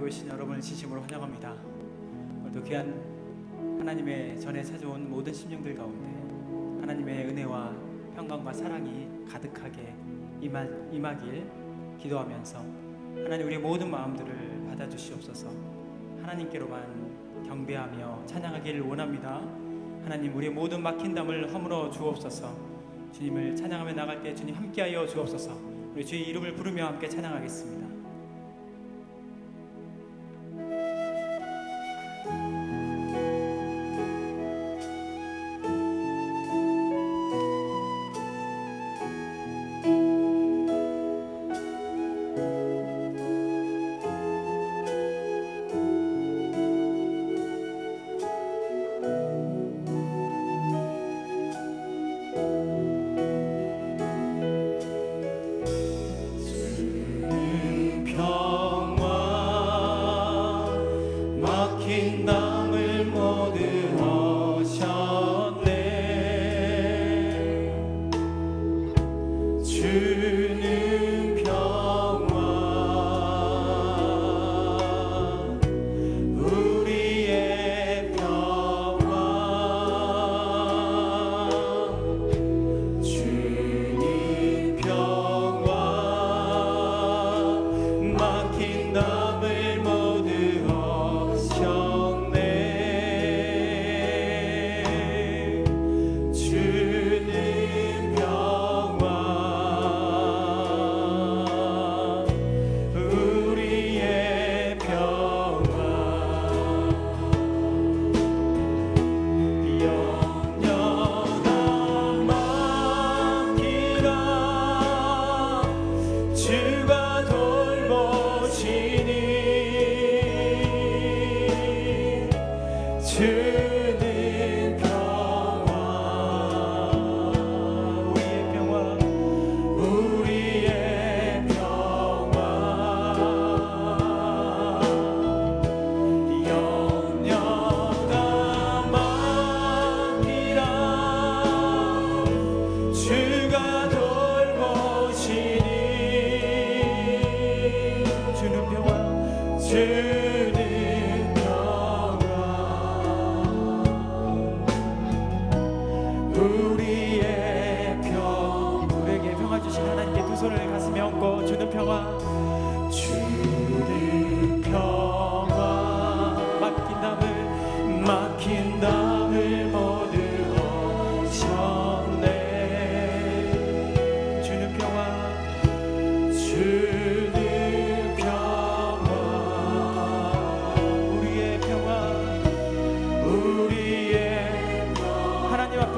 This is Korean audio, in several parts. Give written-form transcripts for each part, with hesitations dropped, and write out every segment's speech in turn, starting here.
오신 여러분을 진심으로 환영합니다. 오늘도 귀한 하나님의 전에 찾아온 모든 심령들 가운데 하나님의 은혜와 평강과 사랑이 가득하게 임하길 기도하면서 하나님 우리의 모든 마음들을 받아주시옵소서. 하나님께로만 경배하며 찬양하기를 원합니다. 하나님 우리의 모든 막힌 담을 허물어 주옵소서. 주님을 찬양하며 나갈 때 주님 함께하여 주옵소서. 우리 주의 이름을 부르며 함께 찬양하겠습니다.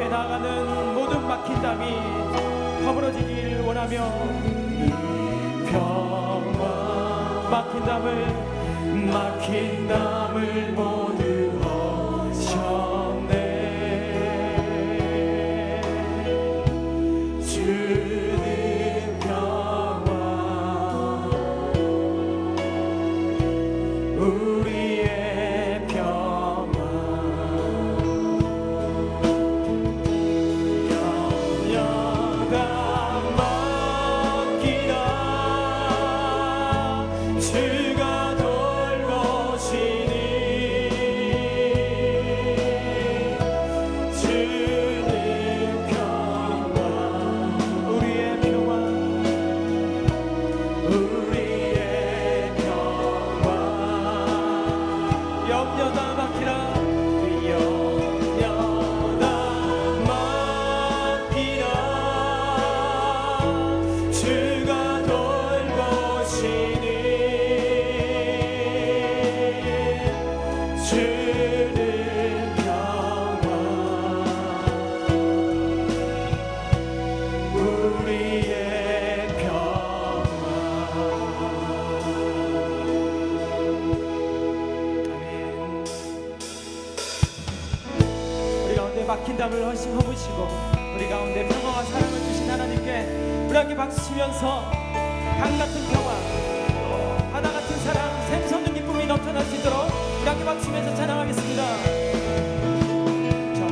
나아가는 모든 막힌 담이 허물어지길 원하며 평화 막힌 담을 모두 허셨네. 주는 평화 우리의 평화 막힌 담을 허무시고 우리 가운데 평화와 사랑을 주신 하나님께 우리 함께 박수치면서 강같은 평화 바다같은 사랑 샘솟는 기쁨이 넘쳐날 수 있도록 우리 함께 박수치면서 찬양하겠습니다. 저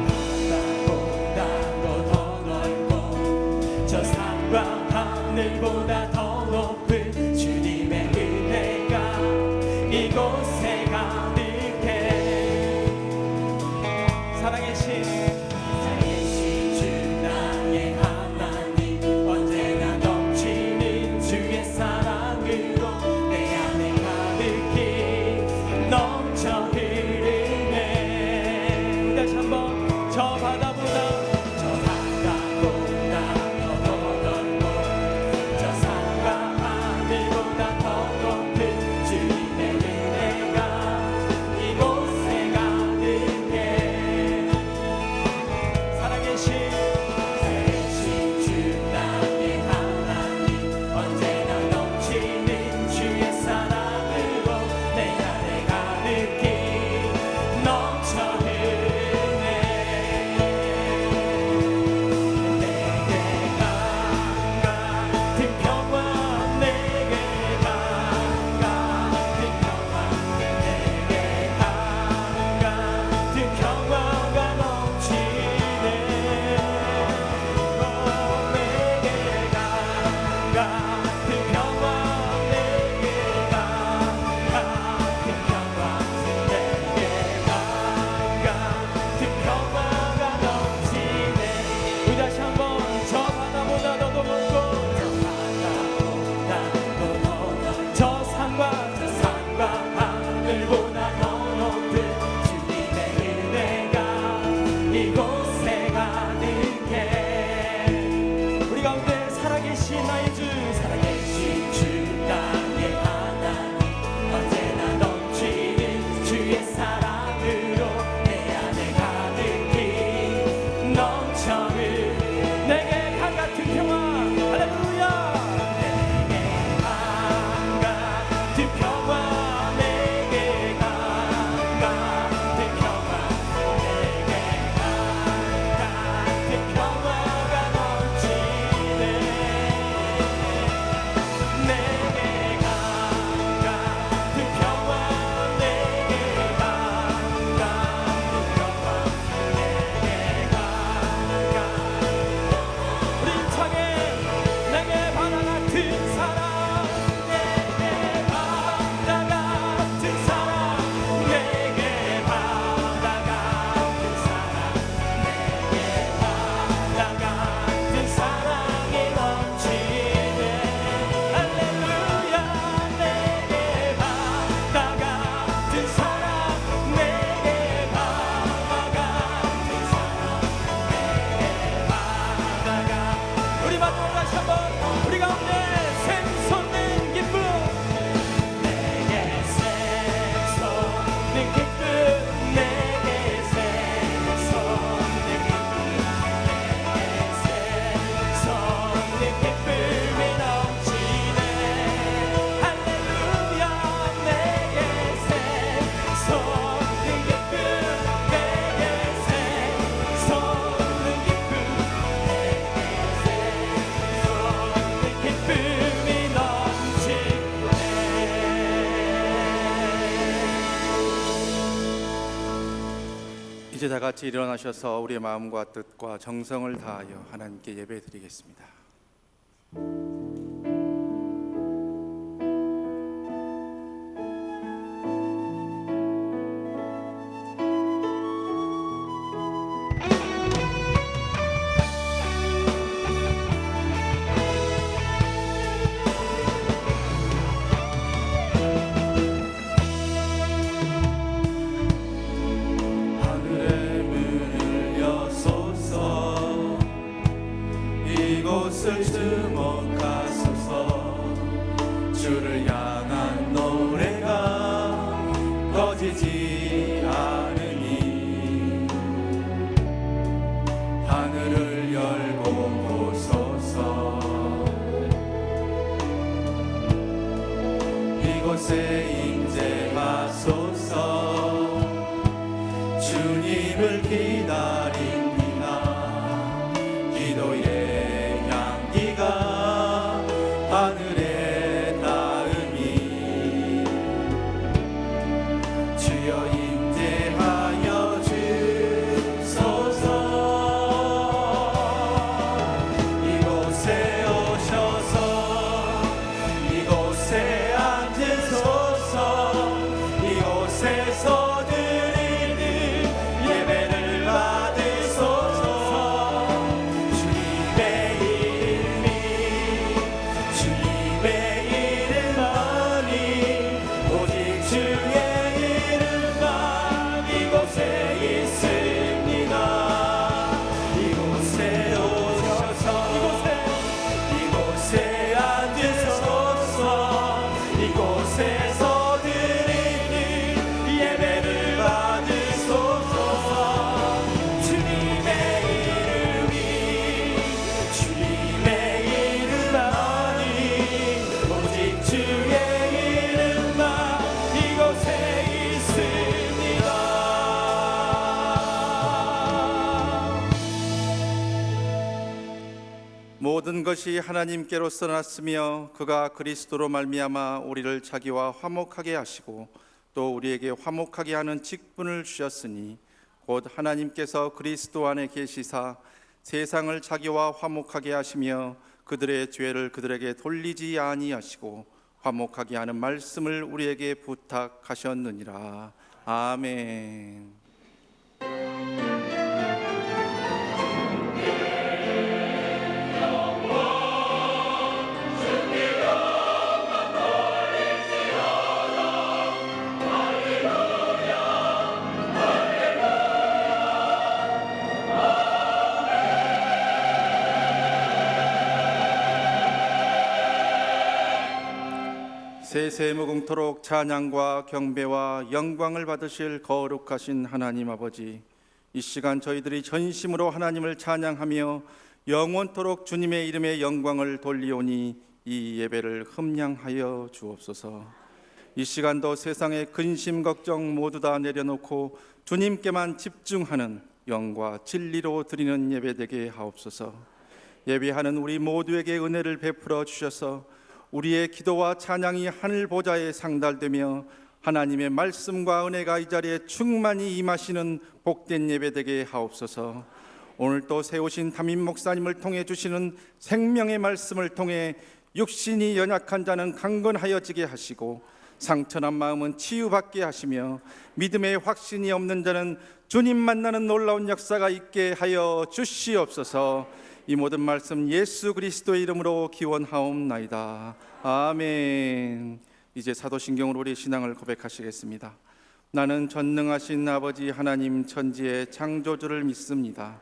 바다보다 더 넓고 저 산과 하늘보다 더 높은 주님의 은혜가 이곳 이곳에 가득해 사랑의 신 주 나의 하나님 언제나 넘치는 주의 사랑으로 내 안에 가득히 넘쳐 흐르네. 다시 한번 저 바다보다 이제 다 같이 일어나셔서 우리의 마음과 뜻과 정성을 다하여 하나님께 예배드리겠습니다. 이곳을 주목하소서. 주를 향한 노래가 꺼지지 않으니 하늘을 열고 보소서. 이곳에 임재하소서. 주님을 기다립니다. 기도의 하늘에 닿으니 주여 임재하여 주소서. 이곳에 오셔서 이곳에 앉으소서. 모든 것이 하나님께로서 났으며 그가 그리스도로 말미암아 우리를 자기와 화목하게 하시고 또 우리에게 화목하게 하는 직분을 주셨으니 곧 하나님께서 그리스도 안에 계시사 세상을 자기와 화목하게 하시며 그들의 죄를 그들에게 돌리지 아니하시고 화목하게 하는 말씀을 우리에게 부탁하셨느니라. 아멘. 세세무궁토록 찬양과 경배와 영광을 받으실 거룩하신 하나님 아버지, 이 시간 저희들이 전심으로 하나님을 찬양하며 영원토록 주님의 이름의 영광을 돌리오니 이 예배를 흠량하여 주옵소서. 이 시간도 세상의 근심 걱정 모두 다 내려놓고 주님께만 집중하는 영과 진리로 드리는 예배 되게 하옵소서. 예배하는 우리 모두에게 은혜를 베풀어 주셔서 우리의 기도와 찬양이 하늘 보좌에 상달되며 하나님의 말씀과 은혜가 이 자리에 충만히 임하시는 복된 예배 되게 하옵소서. 오늘 또 세우신 담임 목사님을 통해 주시는 생명의 말씀을 통해 육신이 연약한 자는 강건하여지게 하시고 상처난 마음은 치유받게 하시며 믿음의 확신이 없는 자는 주님 만나는 놀라운 역사가 있게 하여 주시옵소서. 이 모든 말씀 예수 그리스도의 이름으로 기원하옵나이다. 아멘. 이제 사도신경으로 우리 신앙을 고백하시겠습니다. 나는 전능하신 아버지 하나님 천지의 창조주를 믿습니다.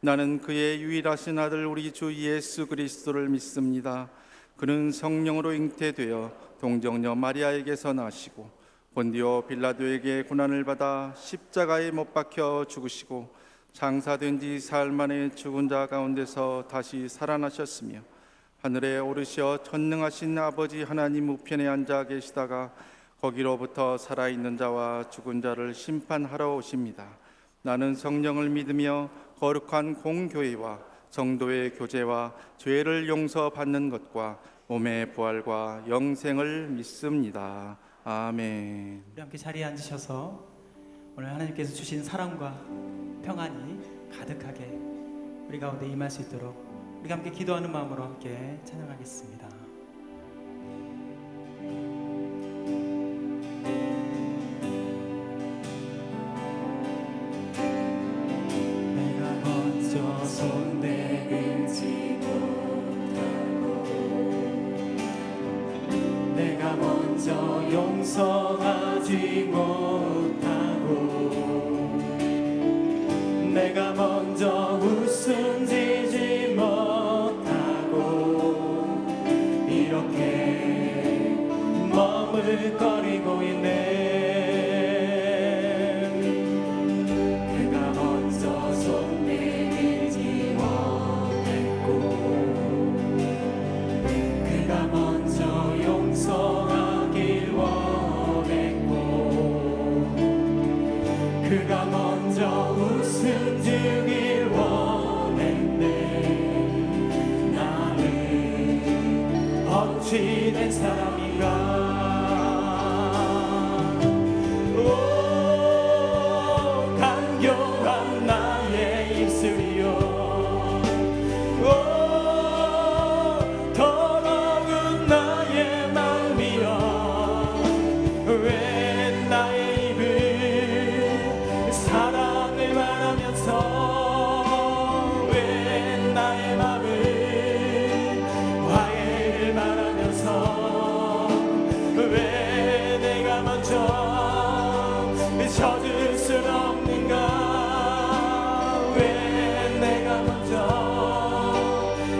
나는 그의 유일하신 아들 우리 주 예수 그리스도를 믿습니다. 그는 성령으로 잉태되어 동정녀 마리아에게서 나시고 본디오 빌라도에게 고난을 받아 십자가에 못 박혀 죽으시고 장사된 지 사흘 만에 죽은 자 가운데서 다시 살아나셨으며 하늘에 오르시어 전능하신 아버지 하나님 우편에 앉아 계시다가 거기로부터 살아있는 자와 죽은 자를 심판하러 오십니다. 나는 성령을 믿으며 거룩한 공교회와 성도의 교제와 죄를 용서받는 것과 몸의 부활과 영생을 믿습니다. 아멘. 우리 함께 자리에 앉으셔서 오늘 하나님께서 주신 사랑과 평안이 가득하게 우리 가운데 임할 수 있도록 우리 함께 기도하는 마음으로 함께 찬양하겠습니다. 내가 먼저 손 내밀지 못하고 내가 먼저 용서하지 못하고 내가 먼저 웃음 지지 못하고 이렇게 머물거리고 있네. 그가 먼저 손 내밀지 못했고 그가 먼저 용서하길 원했고 그가 먼저 웃음 주길 원했네. 나는 어찌 된 사람인가. 오 간교한 나의 입술이요 오 더러운 나의 마음이여 왜 나의 입을 사랑을 말하면서 왜 나의 맘을 화해를 말하면서 왜 내가 먼저 젖을 수 없는가. 왜 내가 먼저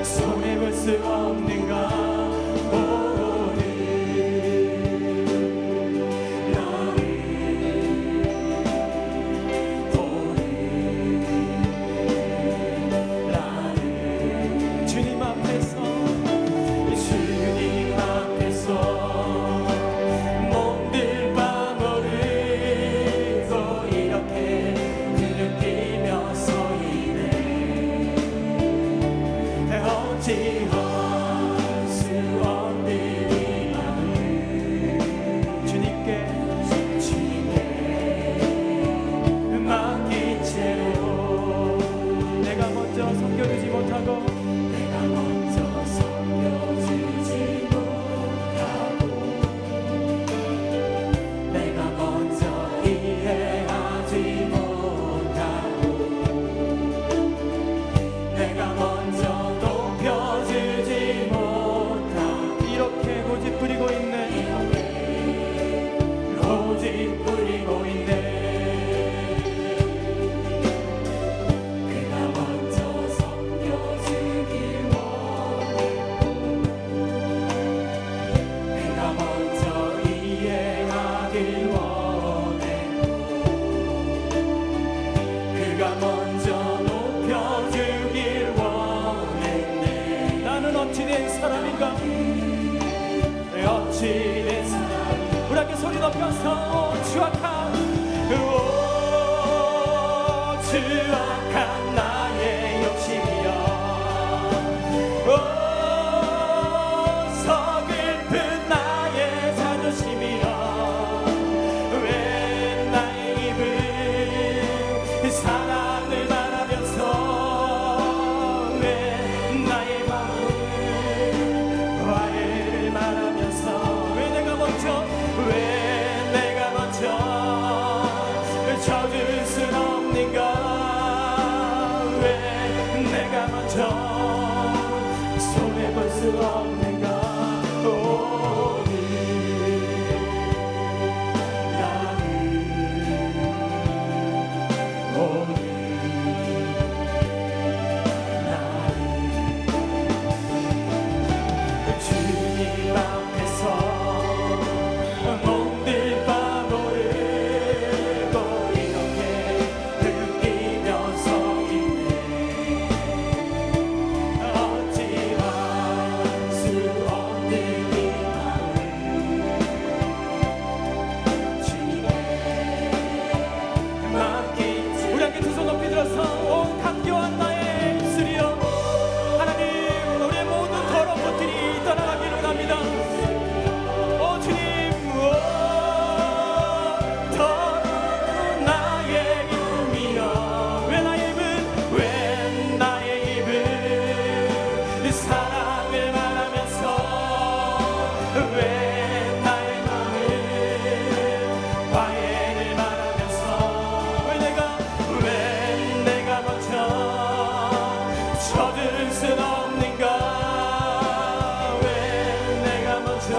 손해볼 수 없는가. 오늘 나를 주님 앞에서 몸들 빠버리고 받으면서 추악한 나의 욕심이여 서글픈 나의 자존심이여 왜 나의 입은 사랑을 말하면서 왜 나의 마음은 화해를 말하면서 왜 내가 먼저 젖을 순 없는가 왜 내가 먼저 손해볼 수 없는가 오늘 나를 주님 앞에서 몸들 바보를 온 감교한 나의 입술이여 하나님 우리의 모든 더러운 것들이 떠나가기를 원합니다. 오 주님 더러운 나의 입이여 왜 나의 입은 사랑을 말하면서 왜 나의 마음은 화해를 말하면서 왜 내가 젖을 순 없는가 왜 내가 먼저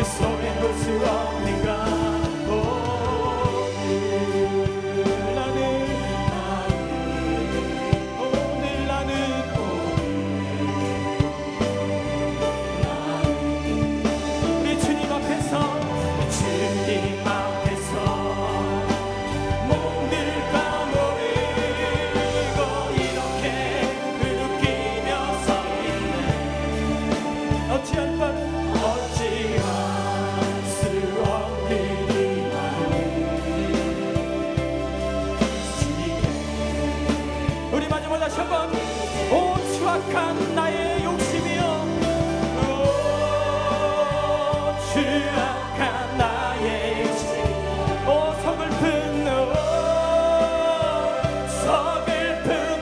손해볼 수 없는가 오늘 나는 우리 주님 앞에서 다시 한번 오 추악한 나의 욕심이여 추악한 나의 욕심 오 서글픈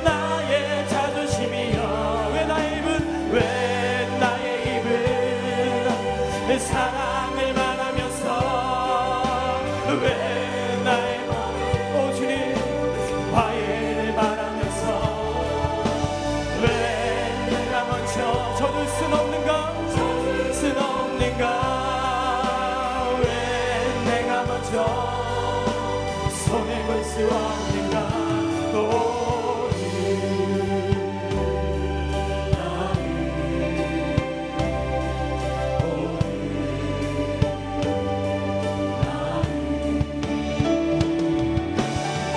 나의 자존심이여 왜 나의 입은 사랑을 말하면서 왜 나의 마음 오 주님 화해를 말하면서 젖을 순 없는가 왜 내가 먼저 손해볼 수 없는가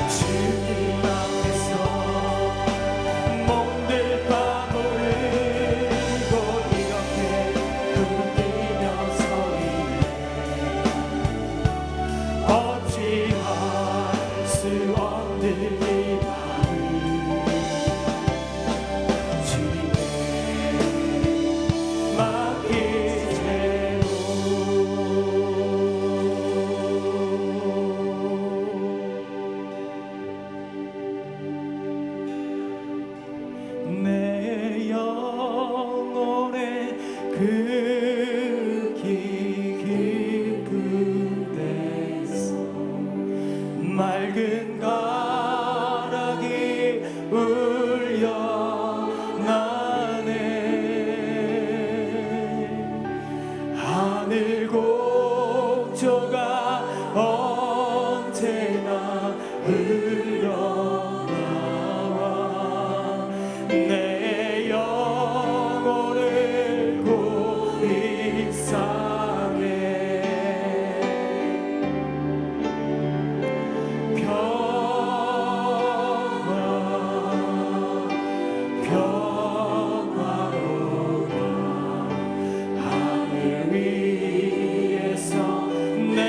주님 앞에서 몸들 내 영혼의 그 깊은 데서 맑은 가락이 울려나네 하늘 곡조가 언제나 흘러나와 내 영혼을 고이 싸매 평화로다 하늘 위에서 내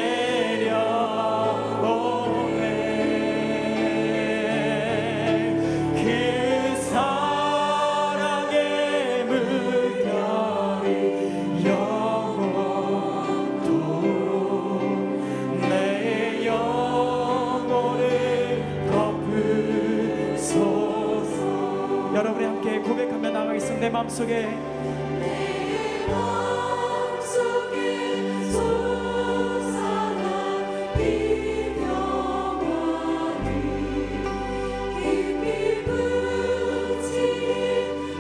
내 마음속에 솟아나 네 평화를 깊이 묻힌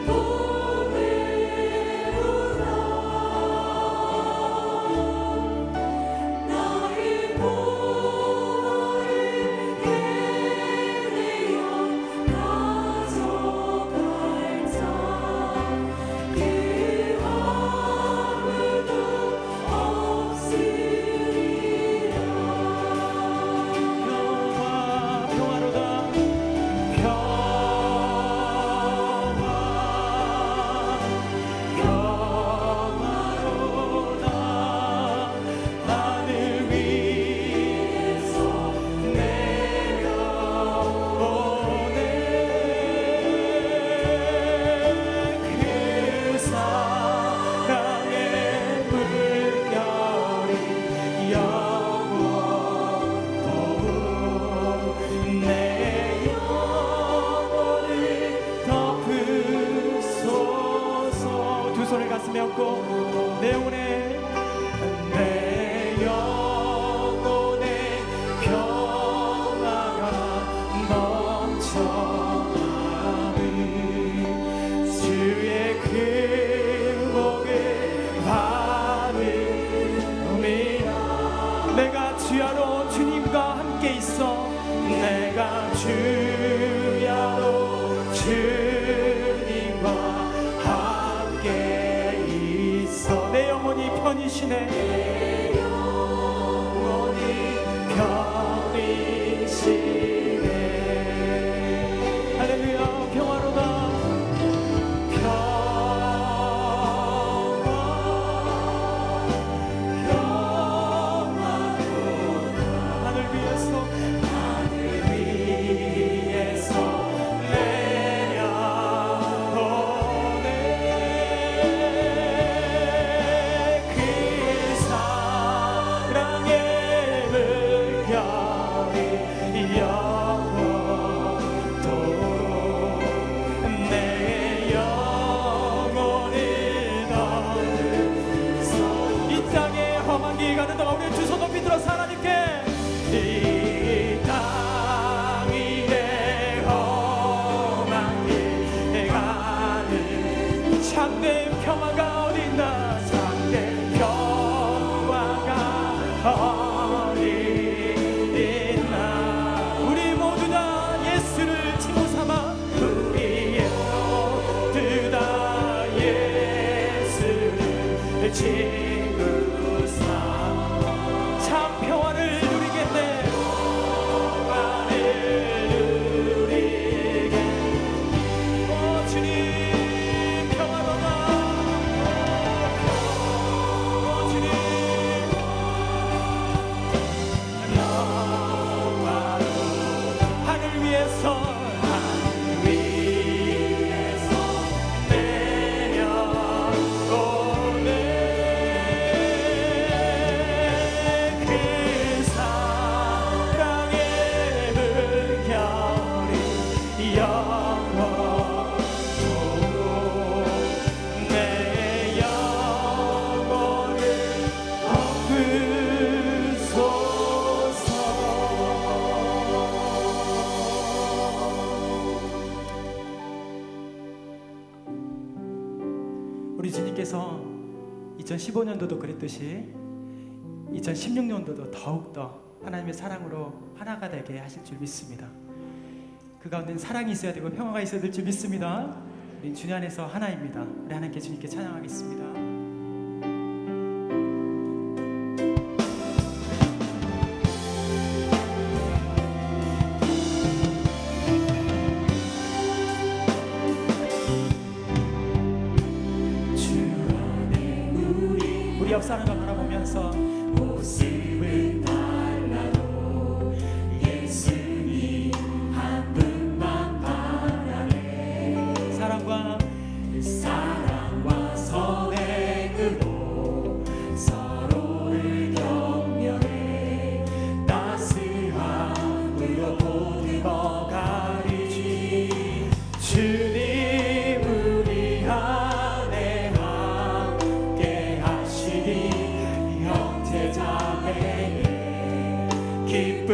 보배로라. 나의 보화를 깨내어 가져갈자. 그 아무도 없으리라. 평화로다 평화로다 하늘 위에서 내려오네. 그 사랑의 물결이 영원토록 내 영혼을 덮으소서. 두 손을 가슴에 얹고 내 영혼의 평화가 넘쳐나는 주의 그 복을 받음이라. 내가 주야로 주님과 함께 있어. 내가 주야로 주님과 함께 있어. 내 영혼이 편이시네. 내 영혼이 편이시네. 할렐루야. 평화로다 하늘 위에서 내려오네. 그 사랑의 물결이 영원토록 내 영혼을 덮으소. 이 땅에 험한 길 가는 동안 우리 두 손 높이 들어서 하나님께 이 땅 위에 험한 길 가는 참된 평화가 어딨나. 참된 평화가 어딨나. 우리 모두 다 예수를 친구 삼아. 우리 모두 다 예수를 친구 삼아. 참 평화를 누리겠네. 평화를 누리겠네. 오 주님 평화로다. 오 주님 평화로다. 하늘 위에서 내려오네. 그 사랑의 물결이 영원토록 내 영혼을 덮으소서. 우리 주님께서 2015년도도 그랬듯이 2016년도도 더욱더 하나님의 사랑으로 하나가 되게 하실 줄 믿습니다. 그 가운데는 사랑이 있어야 되고 평화가 있어야 될 줄 믿습니다. 우리 주님 안에서 하나입니다. 우리 하나님께 주님께 찬양하겠습니다. 우리 옆 사람과 바라보면서 모습은 달라도 예수님 한 분만 바라네. 사랑과 선행으로 서로를 격려해 따스함으로 보듬어 가리지. 주님 우리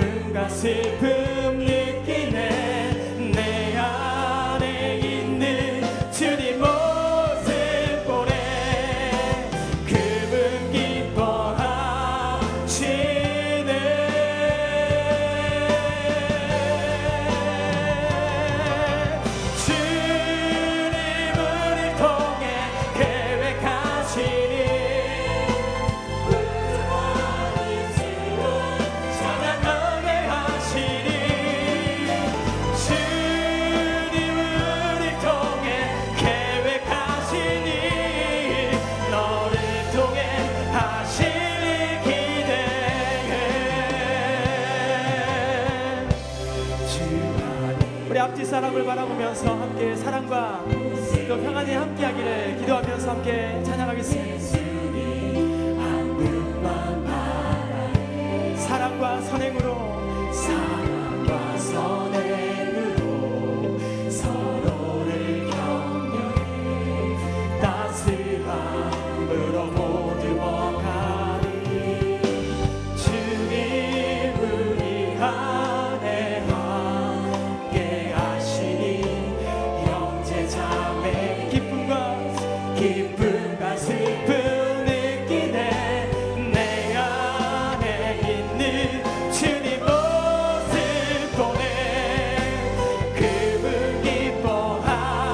기쁨과 슬픔 느끼네. 내 안에 있는 주님 모습 보네. 그분 기뻐하시네. 주님을 통해 계획하시니 찬양하게 하시니. 주님을 통해 계획하시니 너를 통해 하실 기대해. 주 안에 우리 앞뒤 사람을 바라보면서 함께 사랑과 또 평안이 함께하기를 기도하면서 함께 찬양하겠습니다. 사랑과 선행으로 서로를 격려해 따스함으로 모두 먹하리. 주님 우리 안에 함께 하시니 형제 자매 기쁨과 슬픔 느끼네. 내 안에 있는 주님 모습 보네. 그분 기뻐하시네.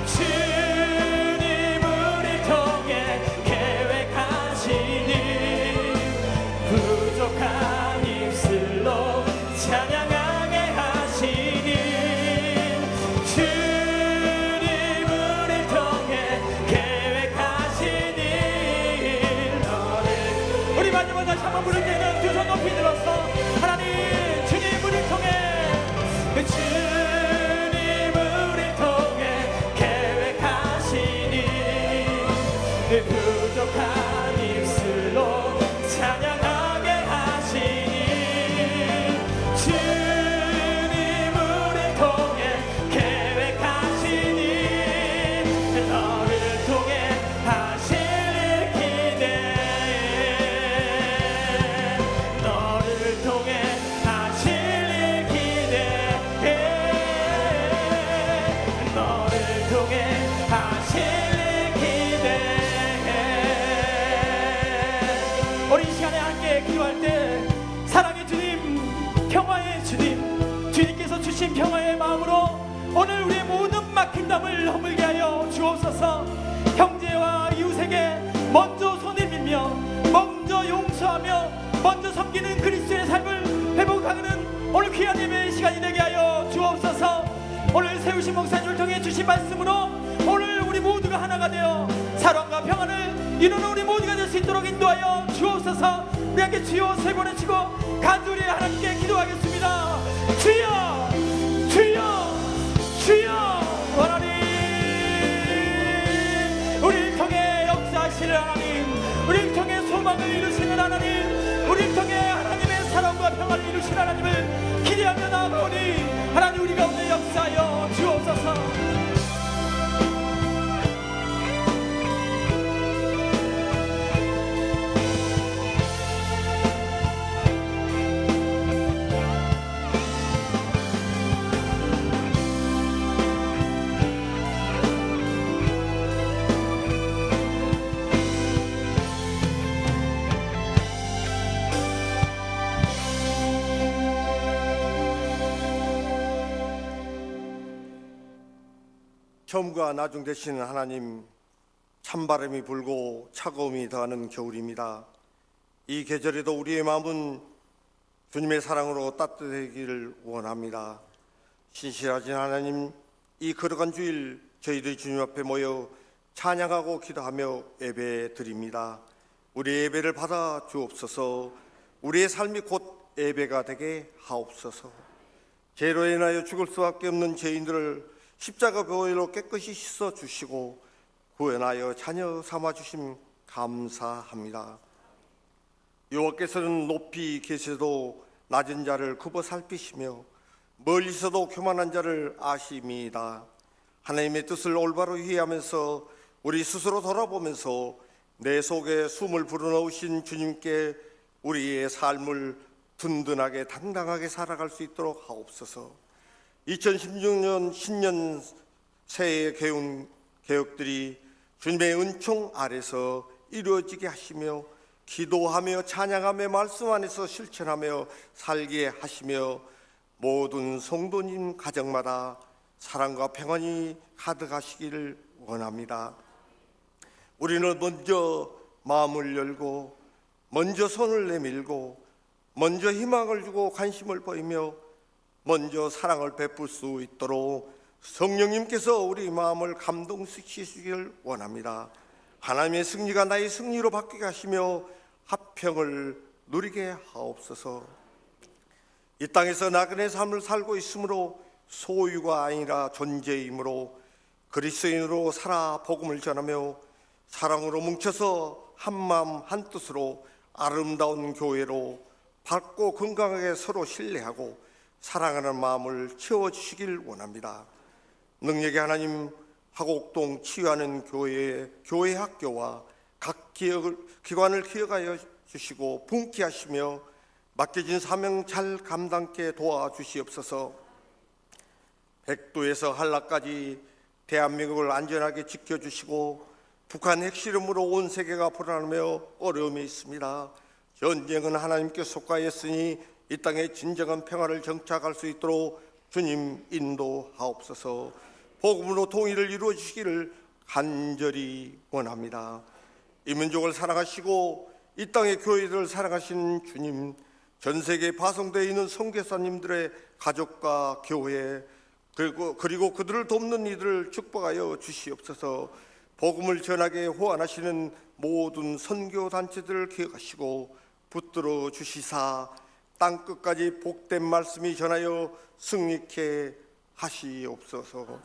주님 우리 통해 계획하시니 부족한 입술로 찬양하게 하시니. 주님 우리 통해 계획하시니 너를 우리 마지막 다시 한번 부를 때는 두 손 높이 들어서 하나님 주님 우리 통해 주님 우리 통해 계획하시니 부족한 입술로 찬양하게 하시니. 주님 우리 통해 계획하시니 너를 통해 하실 기대해. 너를 통해 하실 기대해. 너를 통해 하실 기대해. 우리 이 시간에 함께 기도할 때 사랑의 주님, 평화의 주님, 주님께서 주신 평화의 마음으로 오늘 우리의 모든 막힌 담을 허물게 하여 주옵소서. 형제와 이웃에게 먼저 손을 빌며 먼저 용서하며 먼저 섬기는 그리스도의 삶을 회복하는 오늘 귀한 예배의 시간이 되게 하여 주옵소서. 오늘 세우신 목사님을 통해 주신 말씀으로 오늘 우리 모두가 하나가 되어 사랑과 평안을 이루는 우리 모두가 될 수 있도록 인도하여 주옵소서. 우리 함께 주여 세 번 외치고 간절히 하나님께 기도하겠습니다. 주여 주여 주여. 하나님 우리를 통해 역사하시는 하나님, 우리를 통해 소망을 이루시는 하나님, 우리를 통해 하나님의 사랑과 평안을 이루시는 하나님을 기대하며 나아가오니 하나님 우리 가운데 역사하여 주옵소서. 처음과 나중 되시는 하나님, 찬바람이 불고 차가움이 더하는 겨울입니다. 이 계절에도 우리의 마음은 주님의 사랑으로 따뜻해지기를 원합니다. 신실하신 하나님, 이 걸어간 주일 저희들이 주님 앞에 모여 찬양하고 기도하며 예배 드립니다. 우리의 예배를 받아 주옵소서. 우리의 삶이 곧 예배가 되게 하옵소서. 죄로 인하여 죽을 수밖에 없는 죄인들을 십자가 보혈로 깨끗이 씻어 주시고 구원하여 자녀 삼아 주심 감사합니다. 여호와께서는 높이 계셔도 낮은 자를 굽어 살피시며 멀리서도 교만한 자를 아심이다. 하나님의 뜻을 올바로 이해하면서 우리 스스로 돌아보면서 내 속에 숨을 불어넣으신 주님께 우리의 삶을 든든하게 당당하게 살아갈 수 있도록 하옵소서. 2016년 신년 새해의 개혁들이 주님의 은총 아래서 이루어지게 하시며 기도하며 찬양하며 말씀 안에서 실천하며 살게 하시며 모든 성도님 가정마다 사랑과 평안이 가득하시기를 원합니다. 우리는 먼저 마음을 열고 먼저 손을 내밀고 먼저 희망을 주고 관심을 보이며 먼저 사랑을 베풀 수 있도록 성령님께서 우리 마음을 감동시키시길 원합니다. 하나님의 승리가 나의 승리로 바뀌게 하시며 화평을 누리게 하옵소서. 이 땅에서 나그네 삶을 살고 있으므로 소유가 아니라 존재이므로 그리스도인으로 살아 복음을 전하며 사랑으로 뭉쳐서 한마음 한뜻으로 아름다운 교회로 밝고 건강하게 서로 신뢰하고 사랑하는 마음을 채워주시길 원합니다. 능력의 하나님 화곡동 치유하는 교회 학교와 각 기관을 기억하여 주시고 분기하시며 맡겨진 사명 잘 감당케 도와주시옵소서. 백두에서 한라까지 대한민국을 안전하게 지켜주시고 북한 핵실험으로 온 세계가 불안하며 어려움이 있습니다. 전쟁은 하나님께 속하였으니 이 땅에 진정한 평화를 정착할 수 있도록 주님 인도하옵소서. 복음으로 통일을 이루어 주시기를 간절히 원합니다. 이 민족을 사랑하시고 이 땅의 교회들을 사랑하신 주님, 전 세계에 파송되어 있는 선교사님들의 가족과 교회 그리고 그들을 돕는 이들을 축복하여 주시옵소서. 복음을 전하게 호안하시는 모든 선교 단체들을 기억하시고 붙들어 주시사 땅끝까지 복된 말씀이 전하여 승리케 하시옵소서.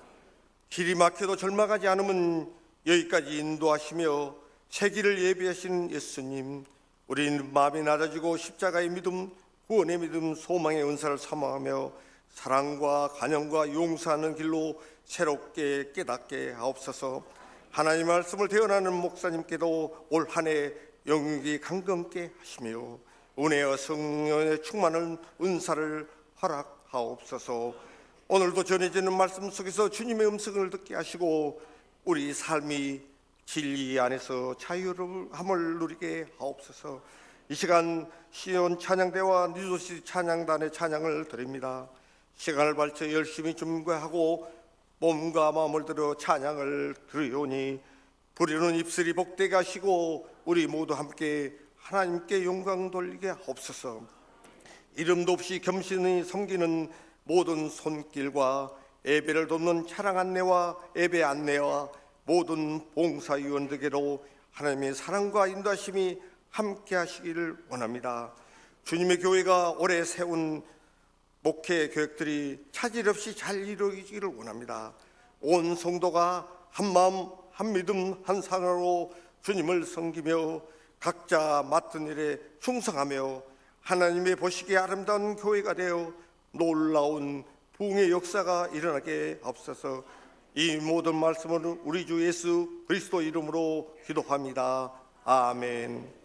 길이 막혀도 절망하지 않으면 여기까지 인도하시며 새 길을 예비하신 예수님, 우리는 마음이 낮아지고 십자가의 믿음, 구원의 믿음, 소망의 은사를 사모하며 사랑과 간영과 용서하는 길로 새롭게 깨닫게 하옵소서. 하나님 말씀을 대언하는 목사님께도 올 한 해 영육이 강건케 하시며 은혜와 성령의 충만한 은사를 허락하옵소서. 오늘도 전해지는 말씀 속에서 주님의 음성을 듣게 하시고 우리 삶이 진리 안에서 자유함을 누리게 하옵소서. 이 시간 시온 찬양대와 뉴도시 찬양단의 찬양을 드립니다. 시간을 발쳐 열심히 준비하고 몸과 마음을 들여 찬양을 드리오니 부르는 입술이 복되게 하시고 우리 모두 함께 하나님께 영광 돌리게 하옵소서. 이름도 없이 겸손히 섬기는 모든 손길과 예배를 돕는 차량 안내와 예배 안내와 모든 봉사위원들에게로 하나님의 사랑과 인도하심이 함께 하시기를 원합니다. 주님의 교회가 올해 세운 목회 계획들이 차질 없이 잘 이루어지기를 원합니다. 온 성도가 한 마음 한 믿음 한 사랑으로 주님을 섬기며 각자 맡은 일에 충성하며 하나님의 보시기에 아름다운 교회가 되어 놀라운 부흥의 역사가 일어나게 하옵소서. 이 모든 말씀은 우리 주 예수 그리스도 이름으로 기도합니다. 아멘.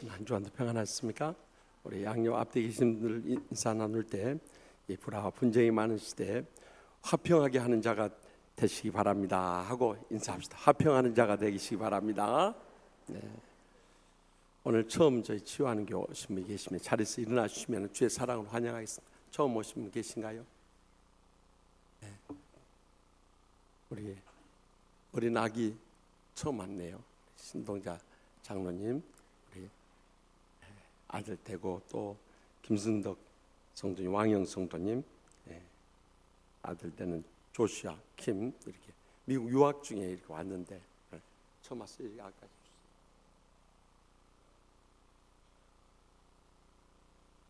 한 주간도 평안하셨습니까? 우리 양옆 앞에 계신 분들 인사 나눌 때 이 불화와 분쟁이 많은 시대에 화평하게 하는 자가 되시기 바랍니다 하고 인사합시다. 화평하는 자가 되시기 바랍니다. 네. 오늘 처음 저희 치유하는 교회 오신 분이 계시면 자리에서 일어나 주시면 주의 사랑을 환영하겠습니다. 처음 오신 분 계신가요? 네. 우리 어린 아기 처음 왔네요. 신동자 장로님, 우리 아들 되고 또 김승덕 성도님, 왕영 성도님, 아들 되는 조슈아 킴, 이렇게 미국 유학 중에 이렇게 왔는데 처음 왔어요. 아까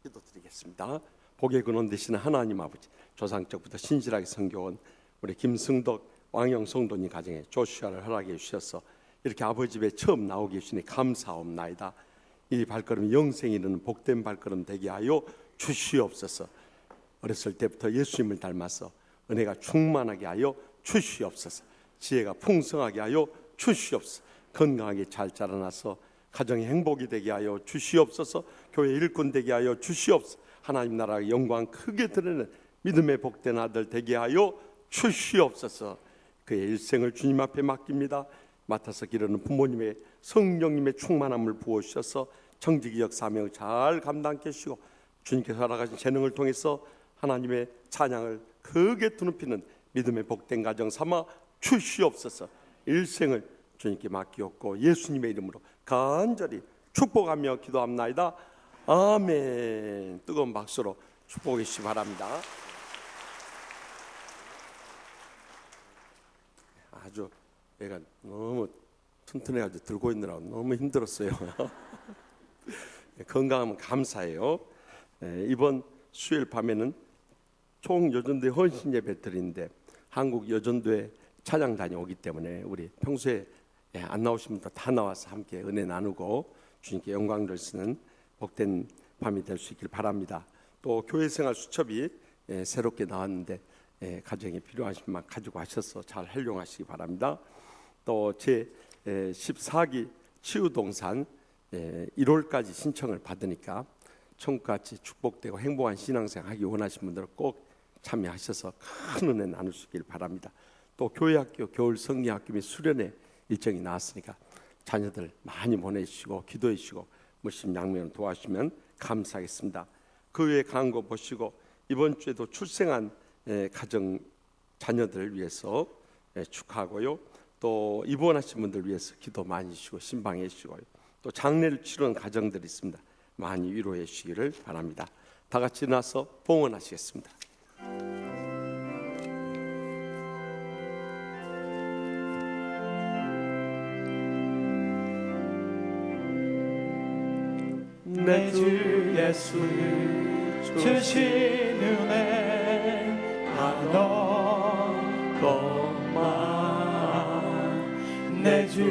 기도드리겠습니다. 복의 근원 되시는 하나님 아버지, 조상적부터 신실하게 섬겨온 우리 김승덕 왕영 성도님 가정에 조슈아를 허락해 주셔서 이렇게 아버지 집에 처음 나오게 해주시니 감사옵나이다. 이 발걸음이 영생에 이르는 복된 발걸음 되게 하여 주시옵소서. 어렸을 때부터 예수님을 닮아서 은혜가 충만하게 하여 주시옵소서. 지혜가 풍성하게 하여 주시옵소서. 건강하게 잘 자라나서 가정의 행복이 되게 하여 주시옵소서. 교회 일꾼 되게 하여 주시옵소서. 하나님 나라의 영광 크게 드러내는 믿음의 복된 아들 되게 하여 주시옵소서. 그의 일생을 주님 앞에 맡깁니다. 맡아서 기르는 부모님의 성령님의 충만함을 부어주셔서 정직이적 사명을 잘 감당케 하시고 주님께서 허락하신 재능을 통해서 하나님의 찬양을 크게 드높이는 믿음의 복된 가정 삼아 주시옵소서. 일생을 주님께 맡기옵고 예수님의 이름으로 간절히 축복하며 기도합나이다. 아멘. 뜨거운 박수로 축복해 주시기 바랍니다. 아주 얘가 너무 튼튼해가지고 들고 있느라고 너무 힘들었어요. 건강하면 감사해요. 이번 수요일 밤에는 총 여전도회 헌신 예배 드리는데 한국 여전도회 찬양 다녀오기 때문에 우리 평소에 안 나오신 분들 다 나와서 함께 은혜 나누고 주님께 영광 돌리는 복된 밤이 될 수 있길 바랍니다. 또 교회생활 수첩이 새롭게 나왔는데 가정에 필요하신 만 가지고 하셔서 잘 활용하시기 바랍니다. 또 제 14기 치유동산 1월까지 신청을 받으니까 천국같이 축복되고 행복한 신앙생활 하기 원하시는 분들은 꼭 참여하셔서 큰 은혜 나눌 수 있길 바랍니다. 또 교회학교 겨울 성리학교 및 수련회 일정이 나왔으니까 자녀들 많이 보내주시고 기도해 주시고 물심양면 도와주시면 감사하겠습니다. 그 외에 광고 보시고 이번 주에도 출생한 가정 자녀들을 위해서 축하하고요. 또 입원하신 분들 위해서 기도 많이 주시고 신방해 주시고요. 또 장례를 치르는 가정들이 있습니다. 많이 위로해 주시기를 바랍니다. 다 같이 나서 봉헌하시겠습니다. 내 주 예수 주신 은혜 하던 것만 내 주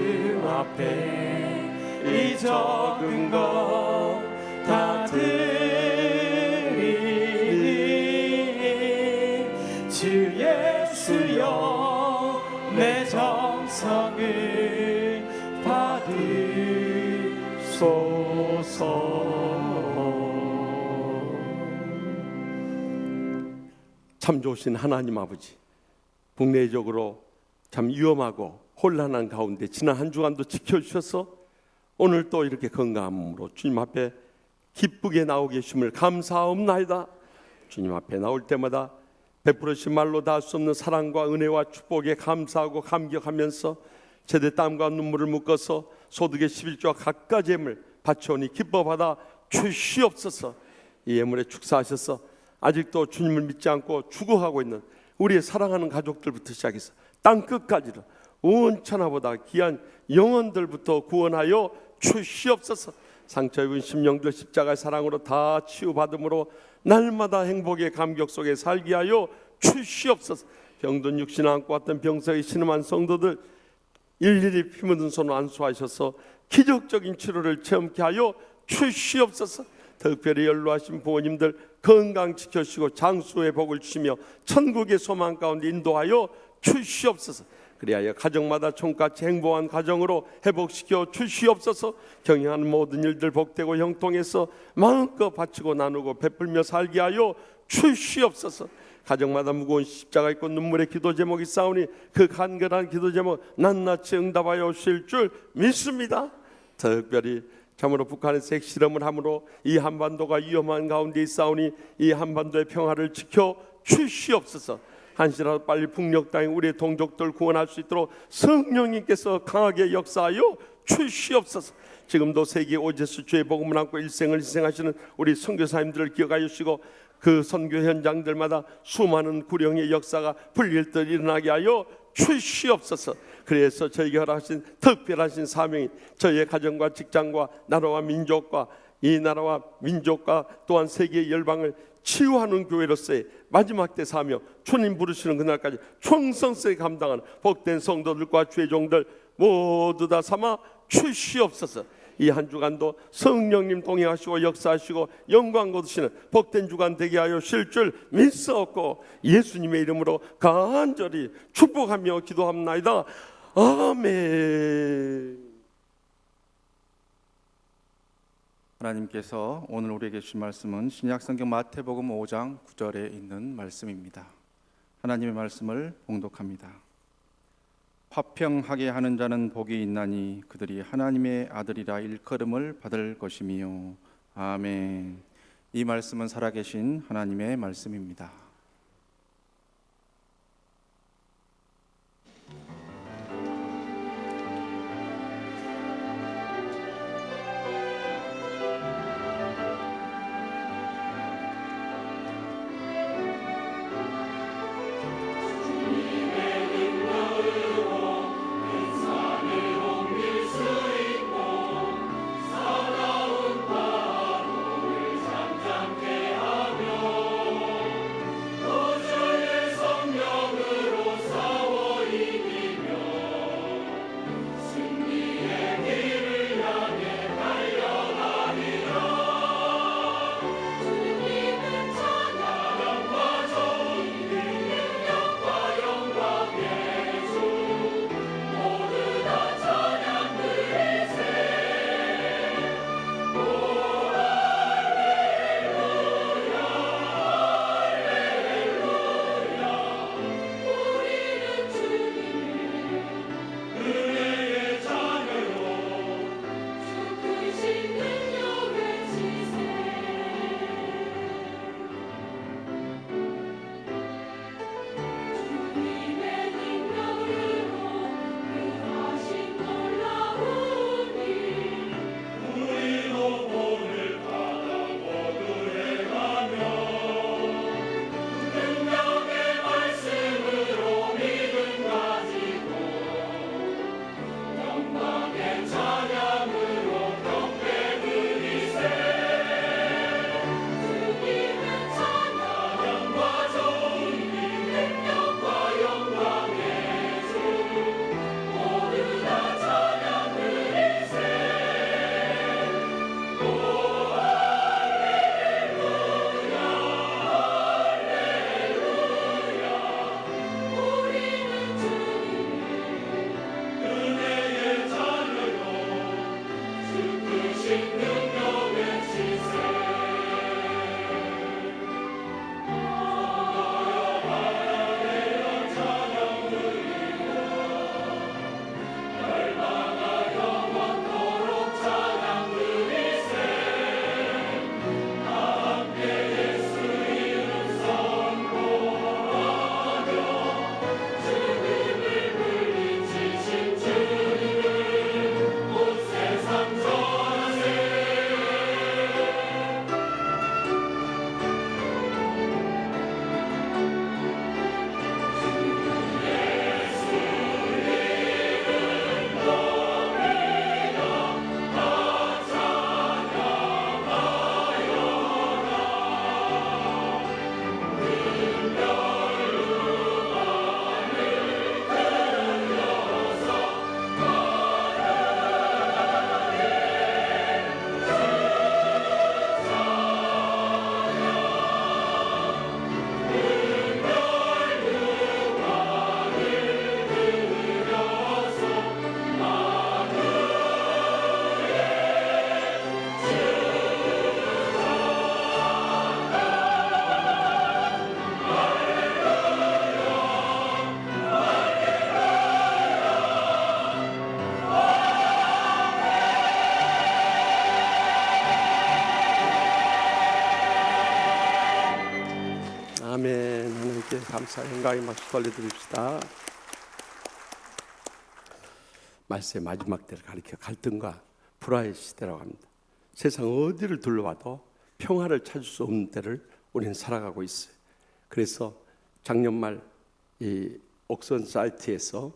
앞에 이 적은 것 다 드리니 주 예수여 내 정성을 받으소서. 참 좋으신 하나님 아버지, 국내적으로 참 위험하고 혼란한 가운데 지난 한 주간도 지켜주셔서 오늘 또 이렇게 건강한 몸으로 주님 앞에 기쁘게 나오게 하심을 감사옵나이다. 주님 앞에 나올 때마다 베풀으신 말로 다 할 수 없는 사랑과 은혜와 축복에 감사하고 감격하면서 제대 땀과 눈물을 묶어서 소득의 11조와 갖가지 예물 바쳐오니 기뻐받아 주시옵소서. 이 예물에 축사하셔서 아직도 주님을 믿지 않고 죽어가고 있는 우리의 사랑하는 가족들부터 시작해서 땅끝까지로 온천하보다 귀한 영혼들부터 구원하여 주시옵소서. 상처 입은 심령들 십자가의 사랑으로 다 치유받음으로 날마다 행복의 감격 속에 살게 하여 주시옵소서. 병든 육신 안고 왔던 병석의 신음한 성도들 일일이 피 묻은 손으로 안수하셔서 기적적인 치료를 체험케 하여 주시옵소서. 특별히 연로하신 부모님들 건강 지켜주시고 장수의 복을 주시며 천국의 소망 가운데 인도하여 주시옵소서. 그리하여 가정마다 총같이 행복한 가정으로 회복시켜 주시옵소서. 경영하는 모든 일들 복되고 형통해서 마음껏 바치고 나누고 베풀며 살게 하여 주시옵소서. 가정마다 무거운 십자가 있고 눈물의 기도 제목이 싸우니 그 간절한 기도 제목 낱낱이 응답하여 오실 줄 믿습니다. 특별히 참으로 북한에서 핵실험을 함으로 이 한반도가 위험한 가운데 있사오니 이 한반도의 평화를 지켜 주시옵소서. 한시라도 빨리 북녘 땅에 우리의 동족들 구원할 수 있도록 성령님께서 강하게 역사하여 주시옵소서. 지금도 세계 오제스 주의 복음을 안고 일생을 희생하시는 우리 선교사님들을 기억하여 주시고 그 선교 현장들마다 수많은 구령의 역사가 불릴듯 일어나게 하여 주시옵소서. 그래서 저에게 허락하신 특별하신 사명이 저희의 가정과 직장과 나라와 민족과 이 나라와 민족과 또한 세계의 열방을 치유하는 교회로서의 마지막 대사며 주님 부르시는 그날까지 충성스레 감당하는 복된 성도들과 주의 종들 모두 다 삼아 주시옵소서. 이 한 주간도 성령님 동행하시고 역사하시고 영광 거두시는 복된 주간 되게 하여 주실 줄 믿사옵고 예수님의 이름으로 간절히 축복하며 기도합나이다. 아멘. 하나님께서 오늘 우리에게 주신 말씀은 신약성경 마태복음 5장 9절에 있는 말씀입니다. 하나님의 말씀을 봉독합니다. 화평하게 하는 자는 복이 있나니 그들이 하나님의 아들이라 일컬음을 받을 것이며. 아멘. 이 말씀은 살아계신 하나님의 말씀입니다. 감사 영광의 박수 돌려드립시다. 말세의 마지막 때를 가리켜 갈등과 불화의 시대라고 합니다. 세상 어디를 둘러봐도 평화를 찾을 수 없는 때를 우리는 살아가고 있어요. 그래서 작년 말 이 옥선 사이트에서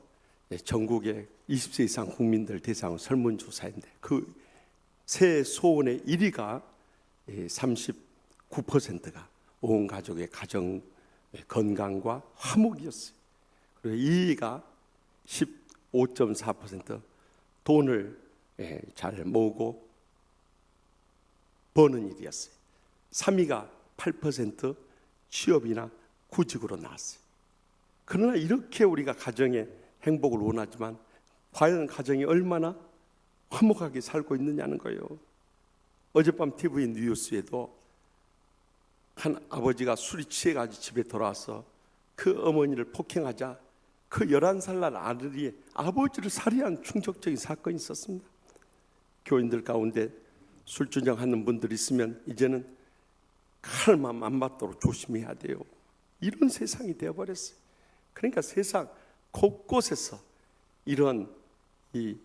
전국의 20세 이상 국민들 대상으로 설문조사인데 그 새 소원의 1위가 39%가 온 가족의 가정 건강과 화목이었어요. 그리고 2위가 15.4% 돈을 잘 모으고 버는 일이었어요. 3위가 8% 취업이나 구직으로 나왔어요. 그러나 이렇게 우리가 가정의 행복을 원하지만 과연 가정이 얼마나 화목하게 살고 있느냐는 거예요. 어젯밤 TV 뉴스에도 한 아버지가 술이 취해가지고 집에 돌아와서 그 어머니를 폭행하자 그 11살 날 아들이 아버지를 살해한 충격적인 사건이 있었습니다. 교인들 가운데 술주정하는 분들이 있으면 이제는 칼만 안 맞도록 조심해야 돼요. 이런 세상이 되어버렸어요. 그러니까 세상 곳곳에서 이런 이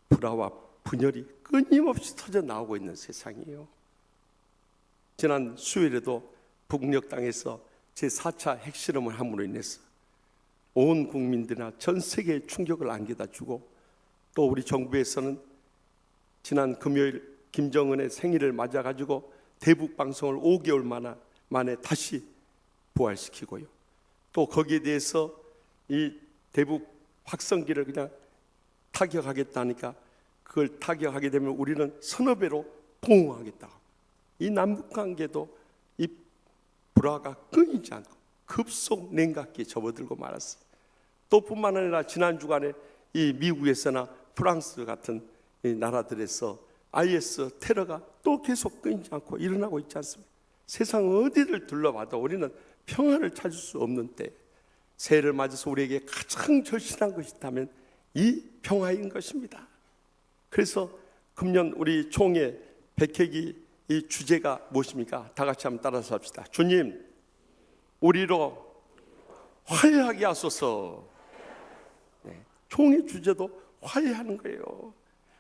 불화와 분열이 끊임없이 터져 나오고 있는 세상이에요. 지난 수요일에도 북녘 땅에서 제4차 핵실험을 함으로 인해서 온 국민들이나 전 세계에 충격을 안겨다 주고 또 우리 정부에서는 지난 금요일 김정은의 생일을 맞아가지고 대북 방송을 5개월 만에 다시 부활시키고요. 또 거기에 대해서 이 대북 확성기를 그냥 타격하겠다니까 그걸 타격하게 되면 우리는 서너 배로 보응하겠다. 이 남북관계도 이 불화가 끊이지 않고 급속 냉각기에 접어들고 말았어요. 또 뿐만 아니라 지난 주간에 이 미국에서나 프랑스 같은 이 나라들에서 IS 테러가 또 계속 끊이지 않고 일어나고 있지 않습니까? 세상 어디를 둘러봐도 우리는 평화를 찾을 수 없는 때 새해를 맞아서 우리에게 가장 절실한 것이 있다면 이 평화인 것입니다. 그래서 금년 우리 총회 백회기 이 주제가 무엇입니까? 다 같이 한번 따라서 합시다. 주님, 우리로 화해하게 하소서. 총회 주제도 화해하는 거예요.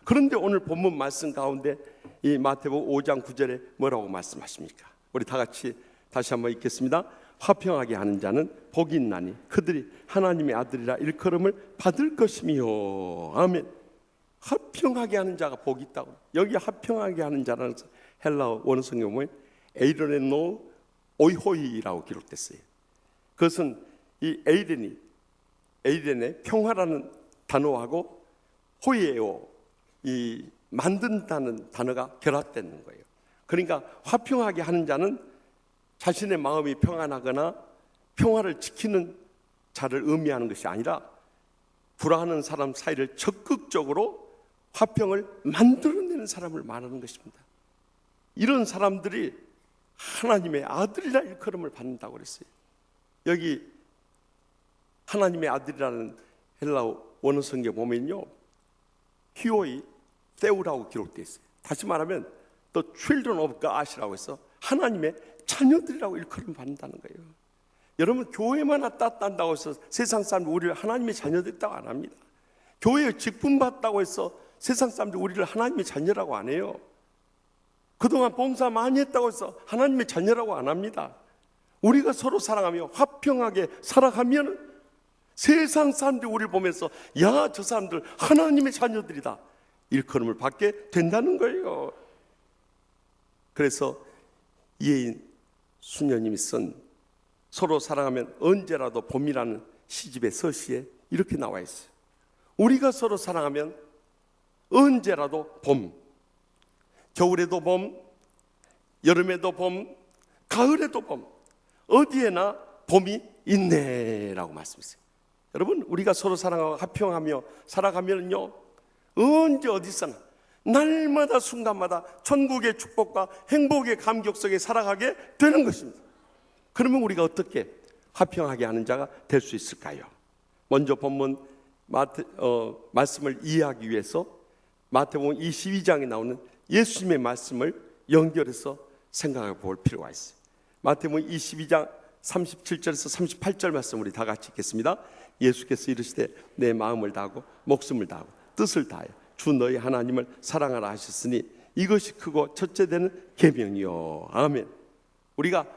그런데 오늘 본문 말씀 가운데 이 마태복음 5장 9절에 뭐라고 말씀하십니까? 우리 다 같이 다시 한번 읽겠습니다. 화평하게 하는 자는 복이 있나니 그들이 하나님의 아들이라 일컬음을 받을 것이며. 아멘. 화평하게 하는 자가 복이 있다고. 여기 화평하게 하는 자라는 헬라어 원어성경에 보면 에이레노 오이호이라고 기록됐어요. 그것은 이 에이렌의 평화라는 단어하고 호이에오 이 만든다는 단어가 결합되는 거예요. 그러니까 화평하게 하는 자는 자신의 마음이 평안하거나 평화를 지키는 자를 의미하는 것이 아니라 불화하는 사람 사이를 적극적으로 화평을 만들어내는 사람을 말하는 것입니다. 이런 사람들이 하나님의 아들이라 일컬음을 받는다고 그랬어요. 여기 하나님의 아들이라는 헬라어 원어 성경에 보면요, 히오이 테우라고 기록되어 있어요. 다시 말하면 The children of God이라고 해서 하나님의 자녀들이라고 일컬음 받는다는 거예요. 여러분, 교회만 왔다 한다고 해서 세상 사람들이 우리를 하나님의 자녀됐다고 안 합니다. 교회에 직분 받다고 해서 세상 사람들이 우리를 하나님의 자녀라고 안 해요. 그동안 봉사 많이 했다고 해서 하나님의 자녀라고 안 합니다. 우리가 서로 사랑하며 화평하게 살아가면 세상 사람들이 우리를 보면서 야, 저 사람들 하나님의 자녀들이다 일컬음을 받게 된다는 거예요. 그래서 이혜인 수녀님이 쓴 서로 사랑하면 언제라도 봄이라는 시집의 서시에 이렇게 나와 있어요. 우리가 서로 사랑하면 언제라도 봄, 겨울에도 봄, 여름에도 봄, 가을에도 봄, 어디에나 봄이 있네라고 말씀했어요. 여러분, 우리가 서로 사랑하고 화평하며 살아가면요, 언제 어디서나 날마다 순간마다 천국의 축복과 행복의 감격 속에 살아가게 되는 것입니다. 그러면 우리가 어떻게 화평하게 하는 자가 될 수 있을까요? 먼저 본문 말씀을 이해하기 위해서 마태복음 22장에 나오는 예수님의 말씀을 연결해서 생각해 볼 필요가 있어요. 마태복음 22장 37절에서 38절 말씀 우리 다 같이 읽겠습니다. 예수께서 이르시되 내 마음을 다하고 목숨을 다하고 뜻을 다하여 주 너희 하나님을 사랑하라 하셨으니 이것이 크고 첫째 되는 계명이요. 아멘. 우리가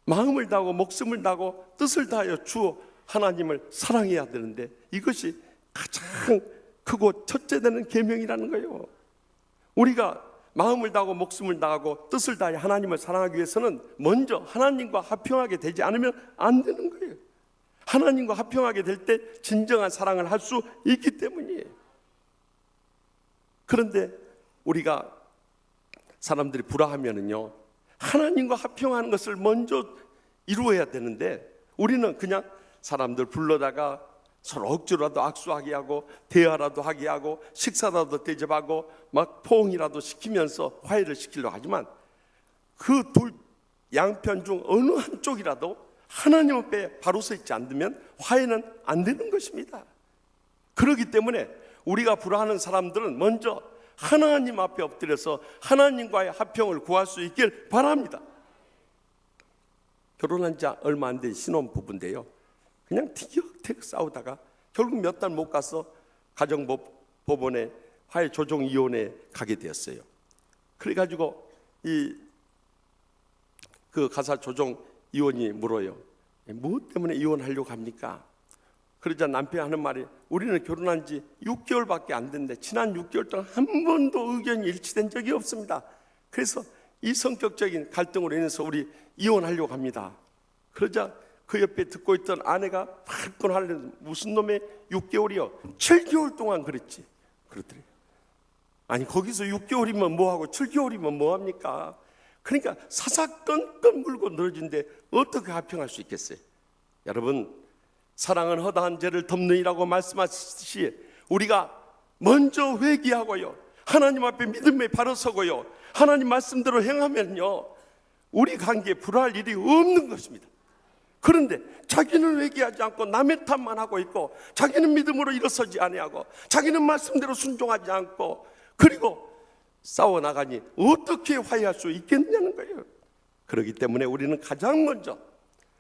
마음을 다하고 목숨을 다하고 뜻을 다하여 주 하나님을 사랑해야 되는데 이것이 가장 크고 첫째 되는 계명이라는 거예요. 우리가 마음을 다하고 목숨을 다하고 뜻을 다하여 하나님을 사랑하기 위해서는 먼저 하나님과 화평하게 되지 않으면 안 되는 거예요. 하나님과 화평하게 될 때 진정한 사랑을 할 수 있기 때문이에요. 그런데 우리가 사람들이 불화하면은요, 하나님과 화평하는 것을 먼저 이루어야 되는데 우리는 그냥 사람들 불러다가 서로 억지로라도 악수하게 하고 대화라도 하게 하고 식사라도 대접하고 막 포옹이라도 시키면서 화해를 시키려고 하지만 그 둘 양편 중 어느 한쪽이라도 하나님 앞에 바로 서 있지 않으면 화해는 안 되는 것입니다. 그렇기 때문에 우리가 불화하는 사람들은 먼저 하나님 앞에 엎드려서 하나님과의 화평을 구할 수 있길 바랍니다. 결혼한 지 얼마 안 된 신혼부부인데요, 그냥 티격태격 싸우다가 결국 몇 달 못 가서 가정법원에 화해조정위원회에 가게 되었어요. 그래가지고 그 가사조정위원이 물어요. 무엇 때문에 이혼하려고 합니까? 그러자 남편이 하는 말이, 우리는 결혼한 지 6개월밖에 안 됐는데 지난 6개월 동안 한 번도 의견이 일치된 적이 없습니다. 그래서 이 성격적인 갈등으로 인해서 우리 이혼하려고 합니다. 그러자 그 옆에 듣고 있던 아내가 발끈 하려는, 무슨 놈의 6개월이요? 7개월 동안 그랬지. 그러더래요. 아니 거기서 6개월이면 뭐하고 7개월이면 뭐합니까? 그러니까 사사건건 물고 늘어진데 어떻게 화평할 수 있겠어요? 여러분, 사랑은 허다한 죄를 덮느니라고 말씀하시듯이 우리가 먼저 회개하고요, 하나님 앞에 믿음에 바로 서고요, 하나님 말씀대로 행하면요, 우리 관계에 불화할 일이 없는 것입니다. 그런데 자기는 회개하지 않고 남의 탓만 하고 있고, 자기는 믿음으로 일어서지 아니하고, 자기는 말씀대로 순종하지 않고, 그리고 싸워나가니 어떻게 화해할 수 있겠냐는 거예요. 그렇기 때문에 우리는 가장 먼저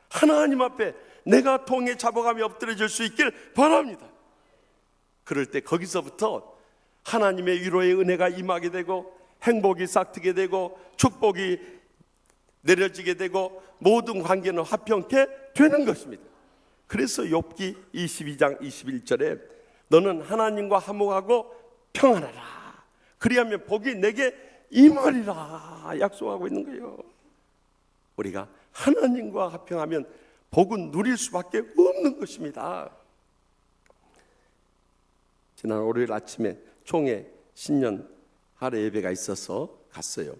하나님 앞에 내가 통에 잡아감이 엎드려질 수 있길 바랍니다. 그럴 때 거기서부터 하나님의 위로의 은혜가 임하게 되고, 행복이 싹트게 되고, 축복이 내려지게 되고, 모든 관계는 화평케 되는 것입니다. 그래서 욥기 22장 21절에 너는 하나님과 화목하고 평안하라, 그리하면 복이 내게 임하리라 약속하고 있는 거예요. 우리가 하나님과 화평하면 복은 누릴 수밖에 없는 것입니다. 지난 월요일 아침에 총회 신년 할애 예배가 있어서 갔어요.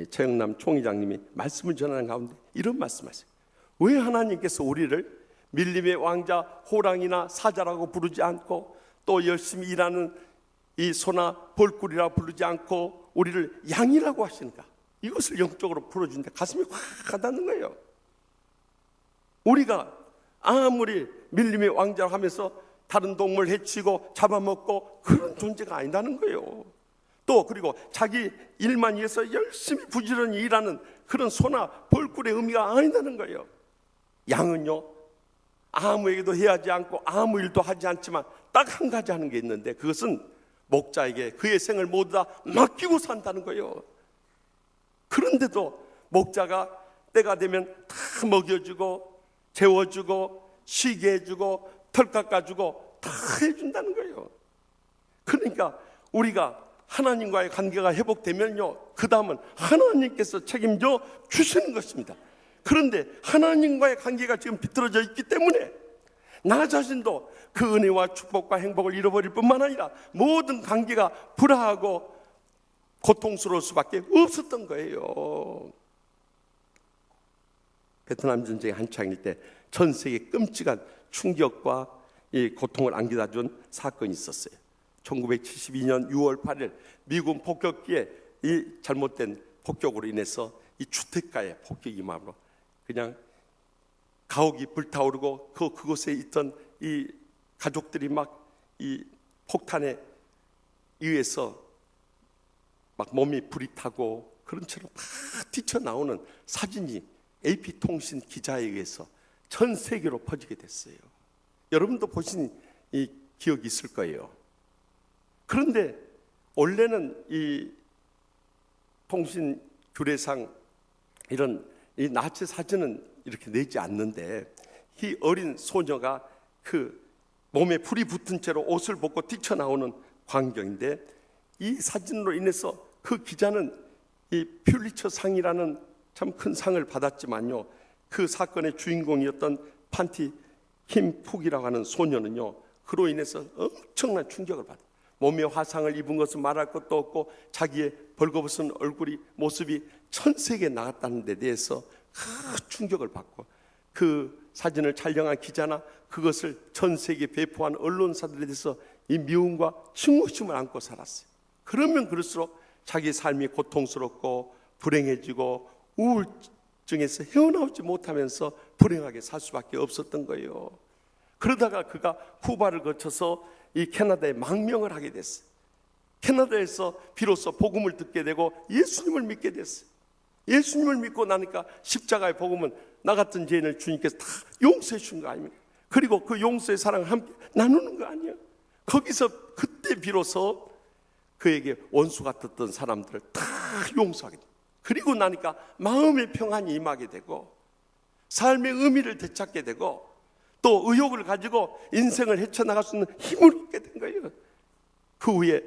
최영남 총회장님이 말씀을 전하는 가운데 이런 말씀하세요. 왜 하나님께서 우리를 밀림의 왕자, 호랑이나 사자라고 부르지 않고, 또 열심히 일하는 이 소나 벌꿀이라 부르지 않고 우리를 양이라고 하시는가? 이것을 영적으로 풀어주는데 가슴이 확 와닿는 거예요. 우리가 아무리 밀림의 왕자라고 하면서 다른 동물 해치고 잡아먹고 그런 존재가 아니라는 거예요. 또 그리고 자기 일만 위해서 열심히 부지런히 일하는 그런 소나 벌꿀의 의미가 아니라는 거예요. 양은요, 아무에게도 해하지 않고 아무 일도 하지 않지만 딱 한 가지 하는 게 있는데, 그것은 목자에게 그의 생을 모두 다 맡기고 산다는 거예요. 그런데도 목자가 때가 되면 다 먹여주고 재워주고 쉬게 해주고 털 깎아주고 다 해준다는 거예요. 그러니까 우리가 하나님과의 관계가 회복되면요, 그 다음은 하나님께서 책임져 주시는 것입니다. 그런데 하나님과의 관계가 지금 비틀어져 있기 때문에 나 자신도 그 은혜와 축복과 행복을 잃어버릴 뿐만 아니라 모든 관계가 불화하고 고통스러울 수밖에 없었던 거예요. 베트남 전쟁이 한창일 때 전 세계에 끔찍한 충격과 이 고통을 안겨다 준 사건이 있었어요. 1972년 6월 8일 미군 폭격기에 이 잘못된 폭격으로 인해서 이 주택가에 폭격이 임함으로 그냥 가옥이 불타오르고 그곳에 있던 이 가족들이 막 이 폭탄에 의해서 막 몸이 불이 타고 그런 채로 막 뛰쳐나오는 사진이 AP통신 기자에 의해서 전 세계로 퍼지게 됐어요. 여러분도 보신 이 기억이 있을 거예요. 그런데 원래는 이 통신 규례상 이런 이 나치 사진은 이렇게 내지 않는데, 이 어린 소녀가 그 몸에 불이 붙은 채로 옷을 벗고 뛰쳐나오는 광경인데, 이 사진으로 인해서 그 기자는 이 퓰리처 상이라는 참 큰 상을 받았지만요, 그 사건의 주인공이었던 판티 킴푹이라고 하는 소녀는요, 그로 인해서 엄청난 충격을 받아요. 몸에 화상을 입은 것은 말할 것도 없고 자기의 벌거벗은 얼굴이 모습이 전 세계에 나갔다는 데 대해서 큰 충격을 받고, 그 사진을 촬영한 기자나 그것을 전 세계에 배포한 언론사들에 대해서 이 미움과 증오심을 안고 살았어요. 그러면 그럴수록 자기 삶이 고통스럽고 불행해지고 우울증에서 헤어나오지 못하면서 불행하게 살 수밖에 없었던 거예요. 그러다가 그가 쿠바를 거쳐서 이 캐나다에 망명을 하게 됐어요. 캐나다에서 비로소 복음을 듣게 되고 예수님을 믿게 됐어요. 예수님을 믿고 나니까 십자가의 복음은 나 같은 죄인을 주님께서 다 용서해 준 거 아닙니까? 그리고 그 용서의 사랑을 함께 나누는 거 아니에요? 거기서 그때 비로소 그에게 원수 같았던 사람들을 다 용서하게 돼요. 그리고 나니까 마음의 평안이 임하게 되고 삶의 의미를 되찾게 되고 또 의욕을 가지고 인생을 헤쳐나갈 수 있는 힘을 얻게 된 거예요. 그 후에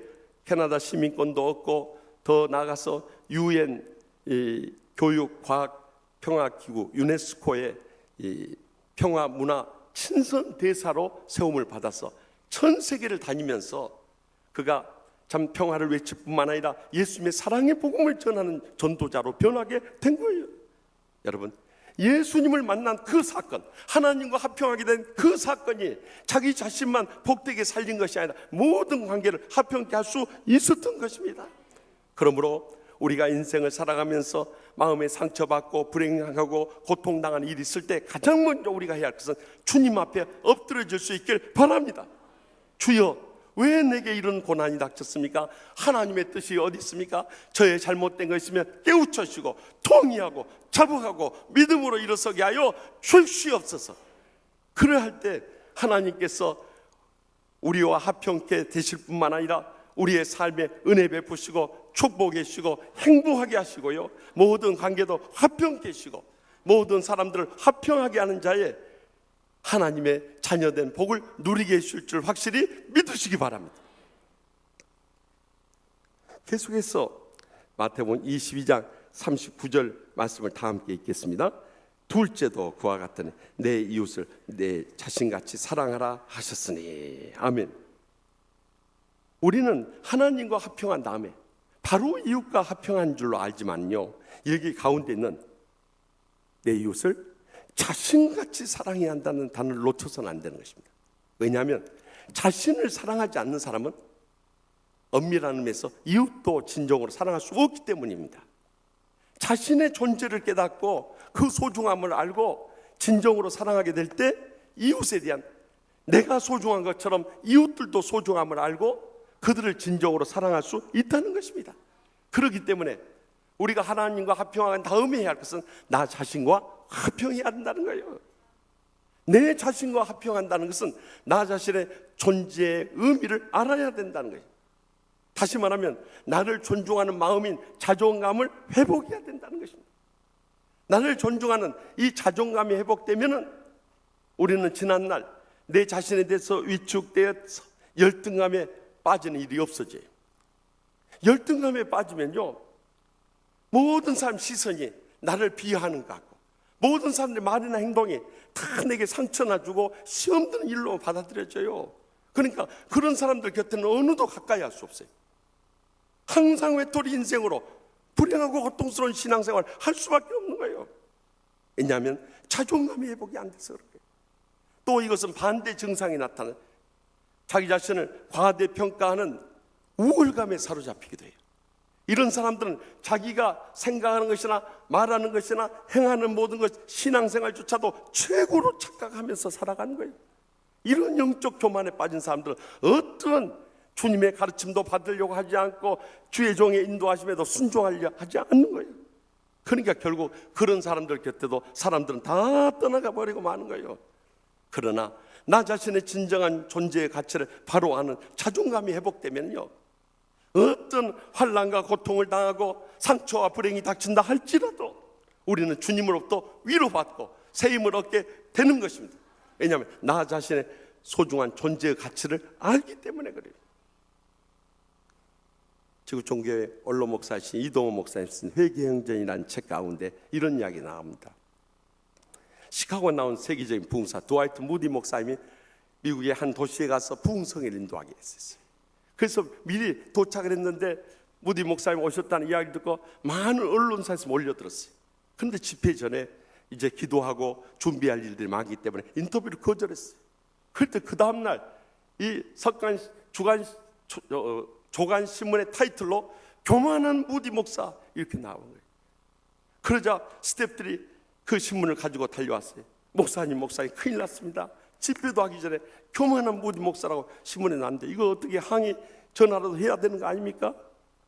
캐나다 시민권도 얻고 더 나아가서 UN 교육과학평화기구 유네스코의 평화문화 친선대사로 세움을 받아서 전 세계를 다니면서 그가 참 평화를 외칠 뿐만 아니라 예수님의 사랑의 복음을 전하는 전도자로 변하게 된 거예요. 여러분, 예수님을 만난 그 사건, 하나님과 합평하게 된 그 사건이 자기 자신만 복되게 살린 것이 아니라 모든 관계를 합평케 할 수 있었던 것입니다. 그러므로 우리가 인생을 살아가면서 마음에 상처받고 불행하고 고통당하는 일이 있을 때 가장 먼저 우리가 해야 할 것은 주님 앞에 엎드려질 수 있길 바랍니다. 주여, 왜 내게 이런 고난이 닥쳤습니까? 하나님의 뜻이 어디 있습니까? 저의 잘못된 거 있으면 깨우쳐주시고 통의하고 자복하고 믿음으로 일어서게 하여 주시옵소서. 그러할 때 하나님께서 우리와 합평케 되실 뿐만 아니라 우리의 삶에 은혜 베푸시고 축복해 주시고 행복하게 하시고요, 모든 관계도 합평케 하시고 모든 사람들을 합평하게 하는 자에 하나님의 자녀된 복을 누리게 해줄 줄 확실히 믿으시기 바랍니다. 계속해서 마태복음 22장 39절 말씀을 다 함께 읽겠습니다. 둘째도 그와 같으니 내 이웃을 내 자신같이 사랑하라 하셨으니. 아멘. 우리는 하나님과 합평한 다음에 바로 이웃과 합평한 줄로 알지만요, 여기 가운데 있는 내 이웃을 자신같이 사랑해야 한다는 단어를 놓쳐서는 안 되는 것입니다. 왜냐하면 자신을 사랑하지 않는 사람은 엄밀한 의미에서 이웃도 진정으로 사랑할 수 없기 때문입니다. 자신의 존재를 깨닫고 그 소중함을 알고 진정으로 사랑하게 될 때 이웃에 대한 내가 소중한 것처럼 이웃들도 소중함을 알고 그들을 진정으로 사랑할 수 있다는 것입니다. 그렇기 때문에 우리가 하나님과 합평한 다음에 해야 할 것은 나 자신과 합평해야 한다는 거예요. 내 자신과 합평한다는 것은 나 자신의 존재의 의미를 알아야 된다는 거예요. 다시 말하면 나를 존중하는 마음인 자존감을 회복해야 된다는 것입니다. 나를 존중하는 이 자존감이 회복되면은 우리는 지난날 내 자신에 대해서 위축되어서 열등감에 빠지는 일이 없어져요. 열등감에 빠지면요, 모든 사람 시선이 나를 비하하는 것 같고 모든 사람들의 말이나 행동이 다 내게 상처나 주고 시험 드는 일로 받아들여져요. 그러니까 그런 사람들 곁에는 어느도 가까이 할 수 없어요. 항상 외톨이 인생으로 불행하고 고통스러운 신앙생활 할 수밖에 없는 거예요. 왜냐하면 자존감이 회복이 안 돼서 그래요. 또 이것은 반대 증상이 나타나는 자기 자신을 과대평가하는 우월감에 사로잡히기도 해요. 이런 사람들은 자기가 생각하는 것이나 말하는 것이나 행하는 모든 것, 신앙생활조차도 최고로 착각하면서 살아가는 거예요. 이런 영적 교만에 빠진 사람들은 어떠한 주님의 가르침도 받으려고 하지 않고 주의 종의 인도하심에도 순종하려 하지 않는 거예요. 그러니까 결국 그런 사람들 곁에도 사람들은 다 떠나가 버리고 마는 거예요. 그러나 나 자신의 진정한 존재의 가치를 바로 아는 자존감이 회복되면요, 어떤 환난과 고통을 당하고 상처와 불행이 닥친다 할지라도 우리는 주님으로부터 위로받고 새 힘을 얻게 되는 것입니다. 왜냐하면 나 자신의 소중한 존재의 가치를 알기 때문에 그래요. 지구촌교회 원로 목사이신 이동호 목사님 쓴 회개행전이라는 책 가운데 이런 이야기 나옵니다. 시카고에 나온 세계적인 부흥사 드와이트 무디 목사님이 미국의 한 도시에 가서 부흥성을 인도하게 했었어요. 그래서 미리 도착을 했는데 무디 목사님 오셨다는 이야기를 듣고 많은 언론사에서 몰려들었어요. 그런데 집회 전에 이제 기도하고 준비할 일들이 많기 때문에 인터뷰를 거절했어요. 그때 그 다음날 이 석간 조간 신문의 타이틀로 교만한 무디 목사 이렇게 나온 거예요. 그러자 스태프들이 그 신문을 가지고 달려왔어요. 목사님 큰일 났습니다. 집회도 하기 전에 교만한 무디 목사라고 신문에 났는데 이거 어떻게 항의 전화라도 해야 되는 거 아닙니까?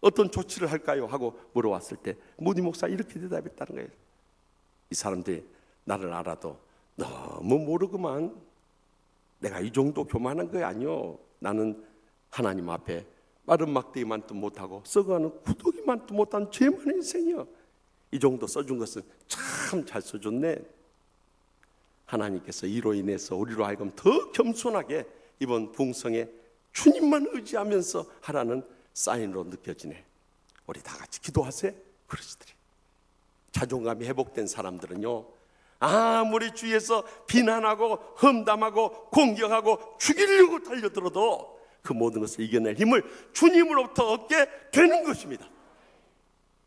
어떤 조치를 할까요? 하고 물어왔을 때 무디 목사 이렇게 대답했다는 거예요. 이 사람들이 나를 알아도 너무 모르구만. 내가 이 정도 교만한 거 아니요. 나는 하나님 앞에 마른 막대기만도 못하고 썩어가는 구더기만도 못한 죄 많은 인생이요. 이 정도 써준 것은 참 잘 써줬네. 하나님께서 이로 인해서 우리로 하여금 더 겸손하게 이번 부흥성에 주님만 의지하면서 하라는 사인으로 느껴지네. 우리 다 같이 기도하세요. 그러시더래. 자존감이 회복된 사람들은요, 아무리 주위에서 비난하고 험담하고 공격하고 죽이려고 달려들어도 그 모든 것을 이겨낼 힘을 주님으로부터 얻게 되는 것입니다.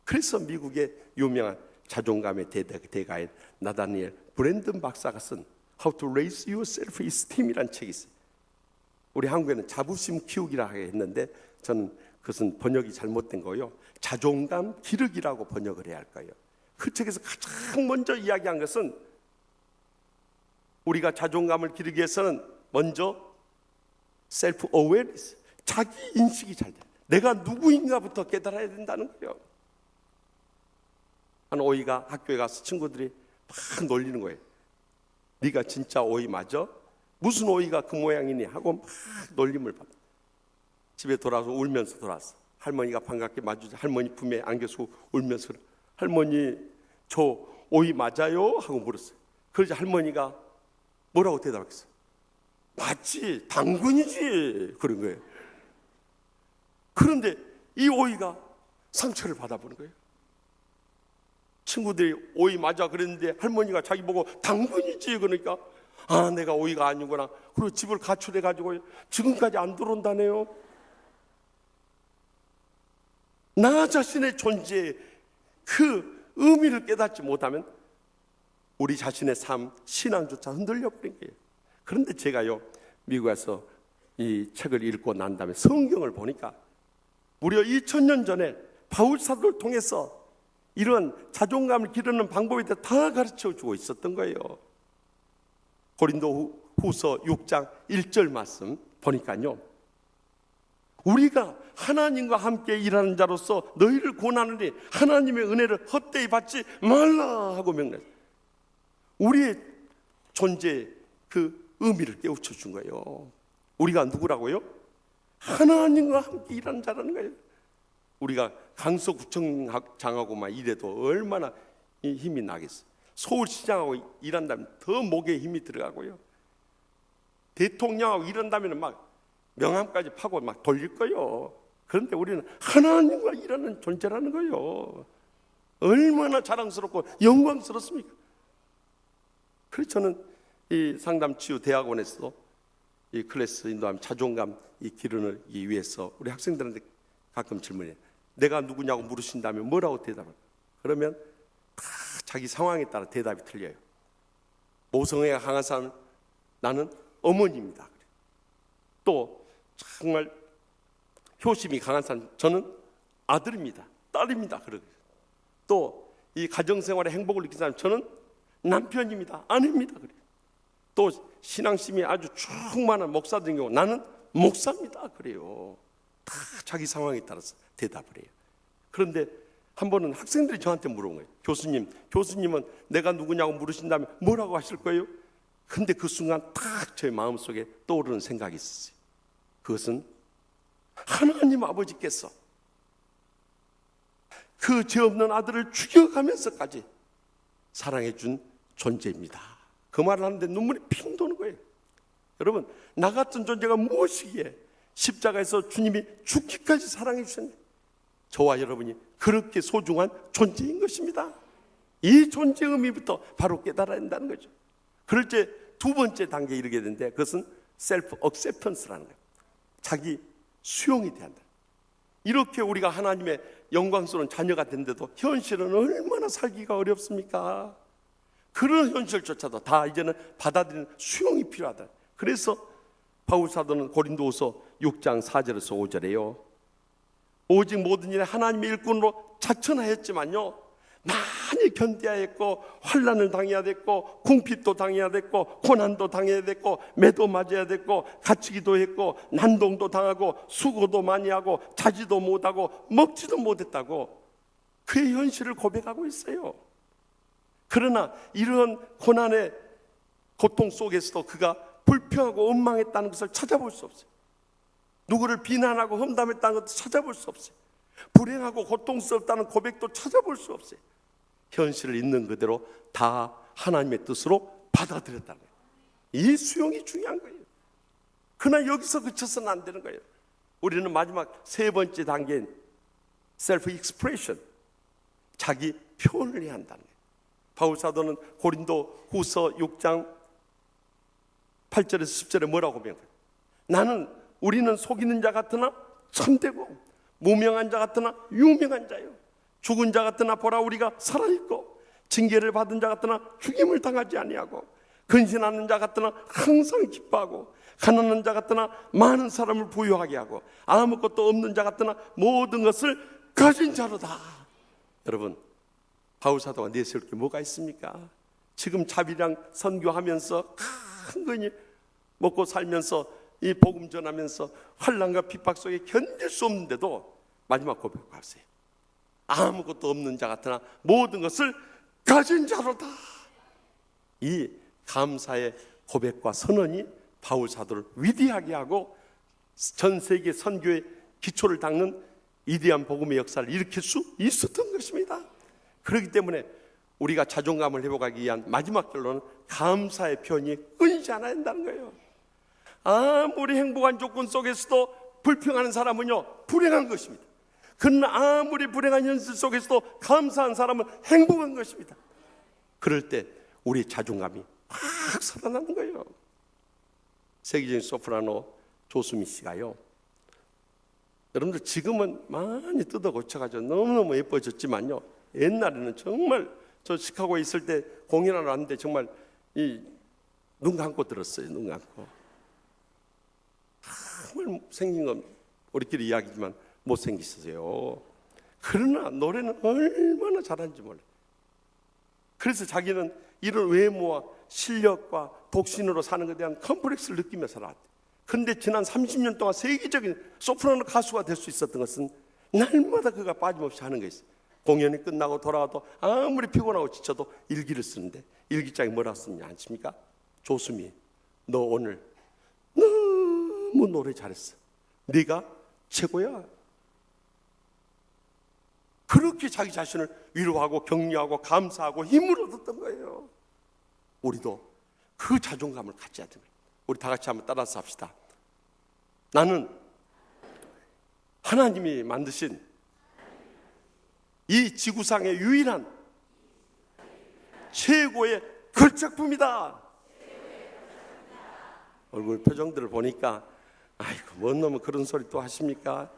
그래서 미국의 유명한 자존감의 대가인 나다니엘 브랜든 박사가 쓴 How to Raise Your Self-Esteem이라는 책이 있어요. 우리 한국에는 자부심 키우기라 했는데 저는 그것은 번역이 잘못된 거예요. 자존감 기르기라고 번역을 해야 할 거예요. 그 책에서 가장 먼저 이야기한 것은 우리가 자존감을 기르기 위해서는 먼저 셀프 어웨어니스, 자기 인식이 잘 돼. 내가 누구인가부터 깨달아야 된다는 거예요. 한 오이가 학교에 가서 친구들이 막 놀리는 거예요. 네가 진짜 오이 맞아? 무슨 오이가 그 모양이니? 하고 막 놀림을 받아. 집에 돌아와서 울면서 돌아왔어. 할머니가 반갑게 맞주자. 할머니 품에 안겨서 울면서 그래. 할머니 저 오이 맞아요? 하고 물었어요. 그러자 할머니가 뭐라고 대답했어요? 맞지, 당근이지. 그런 거예요. 그런데 이 오이가 상처를 받아보는 거예요. 친구들이 오이 맞아 그랬는데 할머니가 자기 보고 당근이지. 그러니까 아, 내가 오이가 아니구나. 그리고 집을 가출해 가지고 지금까지 안 들어온다네요. 나 자신의 존재의 그 의미를 깨닫지 못하면 우리 자신의 삶, 신앙조차 흔들려 버린 거예요. 그런데 제가요, 미국에서 이 책을 읽고 난 다음에 성경을 보니까 무려 2000년 전에 바울 사도를 통해서 이런 자존감을 기르는 방법에 대해 다 가르쳐 주고 있었던 거예요. 고린도 후서 6장 1절 말씀 보니까요, 우리가 하나님과 함께 일하는 자로서 너희를 권하느니 하나님의 은혜를 헛되이 받지 말라 하고 명령했어요. 우리의 존재의 그 의미를 깨우쳐 준 거예요. 우리가 누구라고요? 하나님과 함께 일하는 자라는 거예요. 우리가 강서구청장하고만 일해도 얼마나 힘이 나겠어요. 서울시장하고 일한다면 더 목에 힘이 들어가고요. 대통령하고 일한다면 막 명함까지 파고 막 돌릴 거예요. 그런데 우리는 하나님과 일하는 존재라는 거예요. 얼마나 자랑스럽고 영광스럽습니까? 그래서 저는 이 상담치유대학원에서 이 클래스 인도하면 자존감 기르기 위해서 우리 학생들한테 가끔 질문해요. 내가 누구냐고 물으신다면 뭐라고 대답할까요? 그러면 다 자기 상황에 따라 대답이 틀려요. 모성애가 강한 사람은 나는 어머니입니다. 또 정말 효심이 강한 사람 저는 아들입니다, 딸입니다. 또 이 가정생활의 행복을 느낀 사람 저는 남편입니다, 아내입니다. 또 신앙심이 아주 충만한 목사들인 경우 나는 목사입니다. 그래요. 다 자기 상황에 따라서 대답을 해요. 그런데 한 번은 학생들이 저한테 물어본 거예요. 교수님은 내가 누구냐고 물으신다면 뭐라고 하실 거예요? 근데 그 순간 딱 제 마음속에 떠오르는 생각이 있었어요. 그것은 하나님 아버지께서 그 죄 없는 아들을 죽여가면서까지 사랑해 준 존재입니다. 그 말을 하는데 눈물이 핑 도는 거예요. 여러분, 나 같은 존재가 무엇이기에 십자가에서 주님이 죽기까지 사랑해 주셨네. 저와 여러분이 그렇게 소중한 존재인 것입니다. 이 존재의 의미부터 바로 깨달아야 한다는 거죠. 그럴 때 두 번째 단계에 이르게 되는데 그것은 셀프 억셉턴스라는 거예요. 자기 수용이 돼야 한다. 이렇게 우리가 하나님의 영광스러운 자녀가 된데도 현실은 얼마나 살기가 어렵습니까? 그런 현실조차도 다 이제는 받아들이는 수용이 필요하다. 그래서 바울 사도는 고린도후서 6장 4절에서 5절에요. 오직 모든 일에 하나님의 일꾼으로 자천하였지만요, 많이 견뎌야 했고 환난을 당해야 됐고 궁핍도 당해야 됐고 고난도 당해야 됐고 매도 맞아야 됐고 갇히기도 했고 난동도 당하고 수고도 많이 하고 자지도 못하고 먹지도 못했다고 그의 현실을 고백하고 있어요. 그러나 이런 고난의 고통 속에서도 그가 불평하고 원망했다는 것을 찾아볼 수 없어요. 누구를 비난하고 험담했다는 것도 찾아볼 수 없어요. 불행하고 고통스럽다는 고백도 찾아볼 수 없어요. 현실을 있는 그대로 다 하나님의 뜻으로 받아들였다는 거예요. 이 수용이 중요한 거예요. 그러나 여기서 그쳐서는 안 되는 거예요. 우리는 마지막 세 번째 단계인 셀프 익스프레션, 자기 표현을 해야 한다는 거예요. 바울 사도는 고린도 후서 6장 8절에서 10절에 뭐라고 고백해요? 우리는 속이는 자 같으나 참되고 무명한 자 같으나 유명한 자요, 죽은 자 같으나 보라 우리가 살아있고 징계를 받은 자 같으나 죽임을 당하지 아니하고 근신하는 자 같으나 항상 기뻐하고 가난한 자 같으나 많은 사람을 부유하게 하고 아무것도 없는 자 같으나 모든 것을 가진 자로다. 여러분, 바울 사도가 내세울 게 뭐가 있습니까? 지금 자비랑 선교하면서 큰 거니 먹고 살면서 이 복음 전하면서 환난과 핍박 속에 견딜 수 없는데도 마지막 고백하세요. 아무것도 없는 자 같으나 모든 것을 가진 자로다. 이 감사의 고백과 선언이 바울 사도를 위대하게 하고 전 세계 선교의 기초를 닦는 위대한 복음의 역사를 일으킬 수 있었던 것입니다. 그렇기 때문에 우리가 자존감을 회복하기 위한 마지막 결론은 감사의 표현이 끊이지 않아야 한다는 거예요. 아무리 행복한 조건 속에서도 불평하는 사람은요 불행한 것입니다. 그러나 아무리 불행한 현실 속에서도 감사한 사람은 행복한 것입니다. 그럴 때 우리 자존감이 확 살아나는 거예요. 세계적인 소프라노 조수미 씨가요, 여러분들 지금은 많이 뜯어 고쳐가지고 너무너무 예뻐졌지만요, 옛날에는 정말 저 시카고에 있을 때 공연하러 왔는데 정말 눈 감고 들었어요. 눈 감고. 정말 생긴 건 우리끼리 이야기지만 못생기셨어요. 그러나 노래는 얼마나 잘하는지 몰라요. 그래서 자기는 이런 외모와 실력과 독신으로 사는 것에 대한 컴플렉스를 느끼며 살아왔대요. 그런데 지난 30년 동안 세계적인 소프라노 가수가 될 수 있었던 것은 날마다 그가 빠짐없이 하는 게 있어요. 공연이 끝나고 돌아와도 아무리 피곤하고 지쳐도 일기를 쓰는데 일기장에 뭐라고 쓰냐 아십니까? 조수미, 너 오늘 너무 노래 잘했어. 네가 최고야. 그렇게 자기 자신을 위로하고 격려하고 감사하고 힘을 얻었던 거예요. 우리도 그 자존감을 가져야 됩니다. 우리 다 같이 한번 따라서 합시다. 나는 하나님이 만드신 이 지구상의 유일한 최고의 걸작품이다. 얼굴 표정들을 보니까 아이고 뭔 놈은 그런 소리 또 하십니까?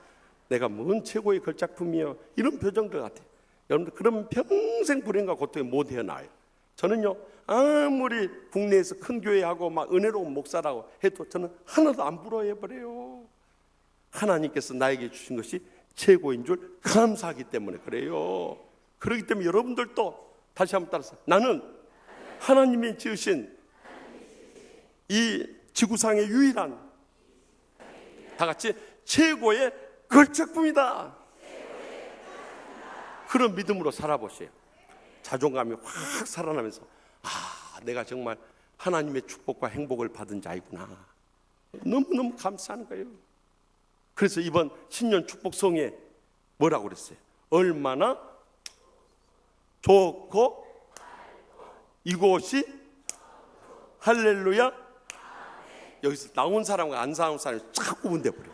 내가 뭔 최고의 걸작품이요, 이런 표정들 같아요. 여러분들 그러면 평생 불행과 고통에 못 헤어나요. 저는요 아무리 국내에서 큰 교회하고 막 은혜로운 목사라고 해도 저는 하나도 안 부러워해버려요. 하나님께서 나에게 주신 것이 최고인 줄 감사하기 때문에 그래요. 그렇기 때문에 여러분들도 다시 한번 따라서, 나는 하나님이 지으신 이 지구상의 유일한, 다 같이 최고의 걸작품이다. 그런 믿음으로 살아보세요. 자존감이 확 살아나면서 내가 정말 하나님의 축복과 행복을 받은 자이구나. 너무너무 감사한 거예요. 그래서 이번 신년 축복송에 뭐라고 그랬어요? 얼마나 좋고 이곳이 할렐루야. 여기서 나온 사람과 안 나온 사람이 쫙 구분돼 버려요.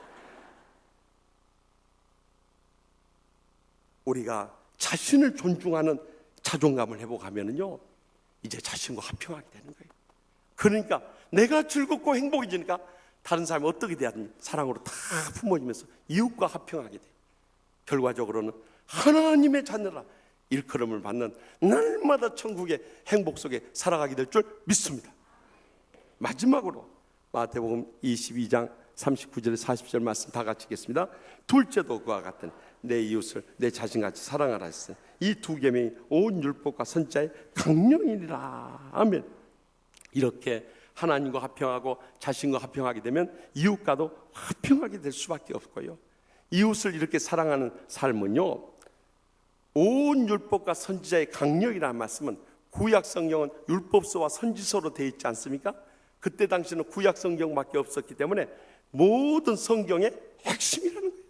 우리가 자신을 존중하는 자존감을 회복하면은요, 이제 자신과 화평하게 되는 거예요. 그러니까 내가 즐겁고 행복해지니까 다른 사람이 어떻게 대하든지 사랑으로 다 품어지면서 이웃과 화평하게 돼요. 결과적으로는 하나님의 자녀라 일컬음을 받는 날마다 천국의 행복 속에 살아가게 될 줄 믿습니다. 마지막으로 마태복음 22장 39절 40절 말씀 다 같이 읽겠습니다. 둘째도 그와 같은 내 이웃을 내 자신같이 사랑하라 했어요. 이 두 계명이 온 율법과 선자의 강령이니라. 아멘. 이렇게 하나님과 화평하고 자신과 화평하게 되면 이웃과도 화평하게 될 수밖에 없고요. 이웃을 이렇게 사랑하는 삶은요, 온 율법과 선지자의 강령이라는 말씀은 구약 성경은 율법서와 선지서로 되어 있지 않습니까? 그때 당시는 구약 성경밖에 없었기 때문에 모든 성경의 핵심이라는 거예요.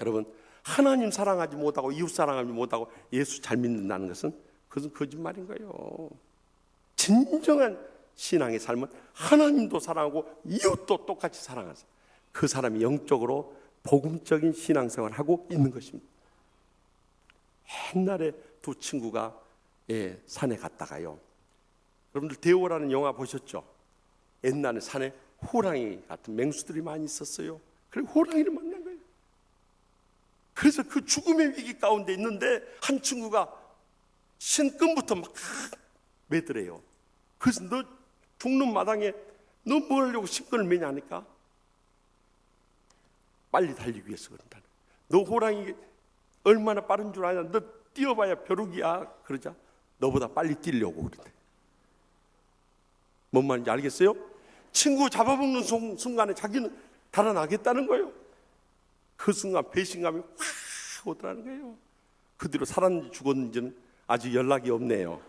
여러분, 하나님 사랑하지 못하고 이웃 사랑하지 못하고 예수 잘 믿는다는 것은 그것은 거짓말인 거예요. 진정한 신앙의 삶은 하나님도 사랑하고 이웃도 똑같이 사랑하는 사람, 그 사람이 영적으로 복음적인 신앙생활을 하고 있는 것입니다. 옛날에 두 친구가 산에 갔다가요, 여러분들 대호라는 영화 보셨죠? 옛날에 산에 호랑이 같은 맹수들이 많이 있었어요. 그리고 호랑이를 만난 거예요. 그래서 그 죽음의 위기 가운데 있는데 한 친구가 신끈부터 막 매더래요. 그래서 너 죽는 마당에 너 뭐 하려고 신끈을 매냐니까 빨리 달리기 위해서 그런다. 너 호랑이 얼마나 빠른 줄 아냐? 너 뛰어봐야 벼룩이야. 그러자 너보다 빨리 뛰려고 그런대. 뭔 말인지 알겠어요? 친구 잡아먹는 순간에 자기는 달아나겠다는 거예요. 그 순간 배신감이 확 오더라는 거예요. 그 뒤로 살았는지 죽었는지는 아직 연락이 없네요.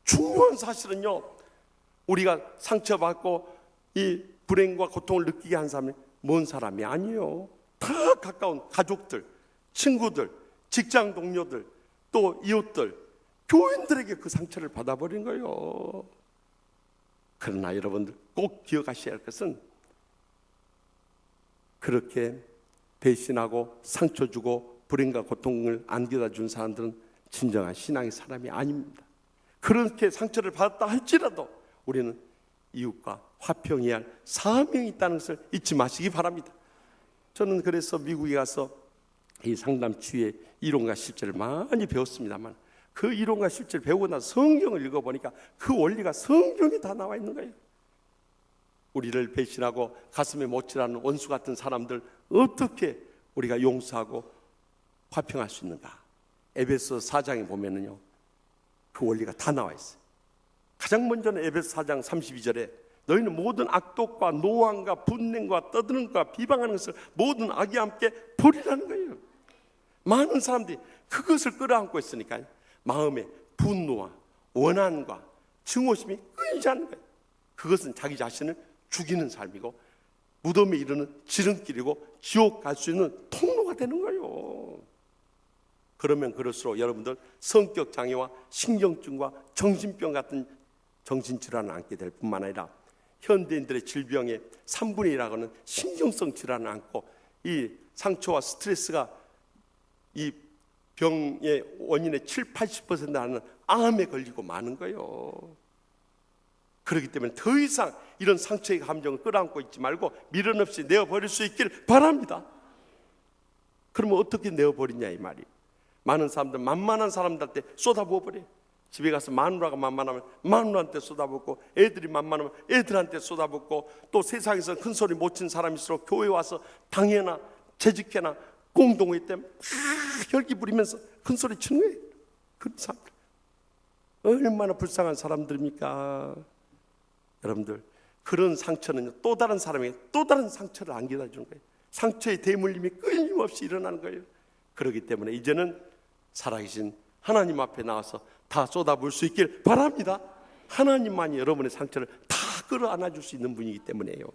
중요한 사실은요, 우리가 상처받고 이 불행과 고통을 느끼게 한 사람이 먼 사람이 아니에요. 다 가까운 가족들, 친구들, 직장 동료들, 또 이웃들, 교인들에게 그 상처를 받아버린 거예요. 그러나 여러분들 꼭 기억하셔야 할 것은, 그렇게 배신하고 상처 주고 불행과 고통을 안겨다 준 사람들은 진정한 신앙의 사람이 아닙니다. 그렇게 상처를 받았다 할지라도 우리는 이웃과 화평해야 할 사명이 있다는 것을 잊지 마시기 바랍니다. 저는 그래서 미국에 가서 이 상담치유의 이론과 실제를 많이 배웠습니다만, 그 이론과 실제를 배우고 나서 성경을 읽어보니까 그 원리가 성경에 다 나와 있는 거예요. 우리를 배신하고 가슴에 못질하는 원수 같은 사람들 어떻게 우리가 용서하고 화평할 수 있는가? 에베소 4장에 보면은요, 그 원리가 다 나와 있어요. 가장 먼저는 에베소 4장 32절에 너희는 모든 악독과 노함과 분냉과 떠드는과 비방하는 것을 모든 악이 함께 버리라는 거예요. 많은 사람들이 그것을 끌어안고 있으니까요, 마음에 분노와 원한과 증오심이 끊이지 않는 거예요. 그것은 자기 자신을 죽이는 삶이고 무덤에 이르는 지름길이고 지옥 갈 수 있는 통로가 되는 거예요. 그러면 그럴수록 여러분들 성격 장애와 신경증과 정신병 같은 정신질환을 앓게 될 뿐만 아니라 현대인들의 질병의 3분의 1이라고 하는 신경성 질환을 앓고, 이 상처와 스트레스가 이 병의 원인의 70-80%는 암에 걸리고 마는 거예요. 그렇기 때문에 더 이상 이런 상처의 감정을 끌어안고 있지 말고 미련 없이 내어버릴 수 있길 바랍니다. 그러면 어떻게 내어버리냐 이 말이. 많은 사람들 만만한 사람들한테 쏟아부어 버려요. 집에 가서 마누라가 만만하면 마누라한테 쏟아붓고, 애들이 만만하면 애들한테 쏟아붓고, 또 세상에서 큰 소리 못 친 사람일수록 교회 와서 당회나 재직회나 공동회 때문에 혈기 부리면서 큰 소리 치는 거예요. 그런 사람들 얼마나 불쌍한 사람들입니까? 여러분들, 그런 상처는 또 다른 사람에게 또 다른 상처를 안겨다 주는 거예요. 상처의 대물림이 끊임없이 일어나는 거예요. 그렇기 때문에 이제는 살아계신 하나님 앞에 나와서 다 쏟아부을 수 있길 바랍니다. 하나님만이 여러분의 상처를 다 끌어안아 줄 수 있는 분이기 때문에요.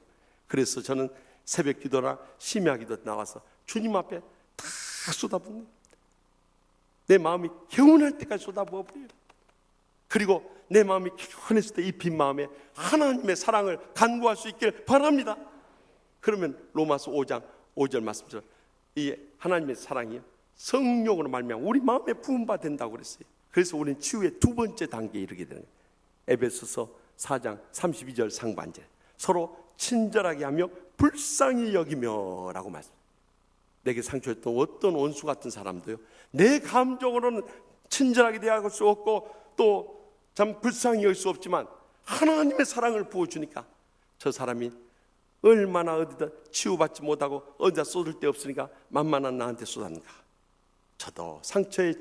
그래서 저는 새벽 기도나 심야 기도 나와서 주님 앞에 다 쏟아붓는, 내 마음이 개운할 때까지 쏟아부어 버려요. 그리고 내 마음이 개운했을 때 이 빈 마음에 하나님의 사랑을 간구할 수 있길 바랍니다. 그러면 로마서 5장 5절 말씀처럼 이 하나님의 사랑이 성령으로 말미암아 우리 마음에 부은 바 된다고 그랬어요. 그래서 우리는 치유의 두 번째 단계에 이르게 되는 거예요. 에베소서 4장 32절 상반절, 서로 친절하게 하며 불쌍히 여기며 라고 말씀. 내게 상처했던 어떤 원수 같은 사람도요, 내 감정으로는 친절하게 대할 수 없고 또 참 불쌍히 여길 수 없지만 하나님의 사랑을 부어주니까 저 사람이 얼마나 어디다 치유받지 못하고 어디다 쏟을 데 없으니까 만만한 나한테 쏟았는가. 저도 상처의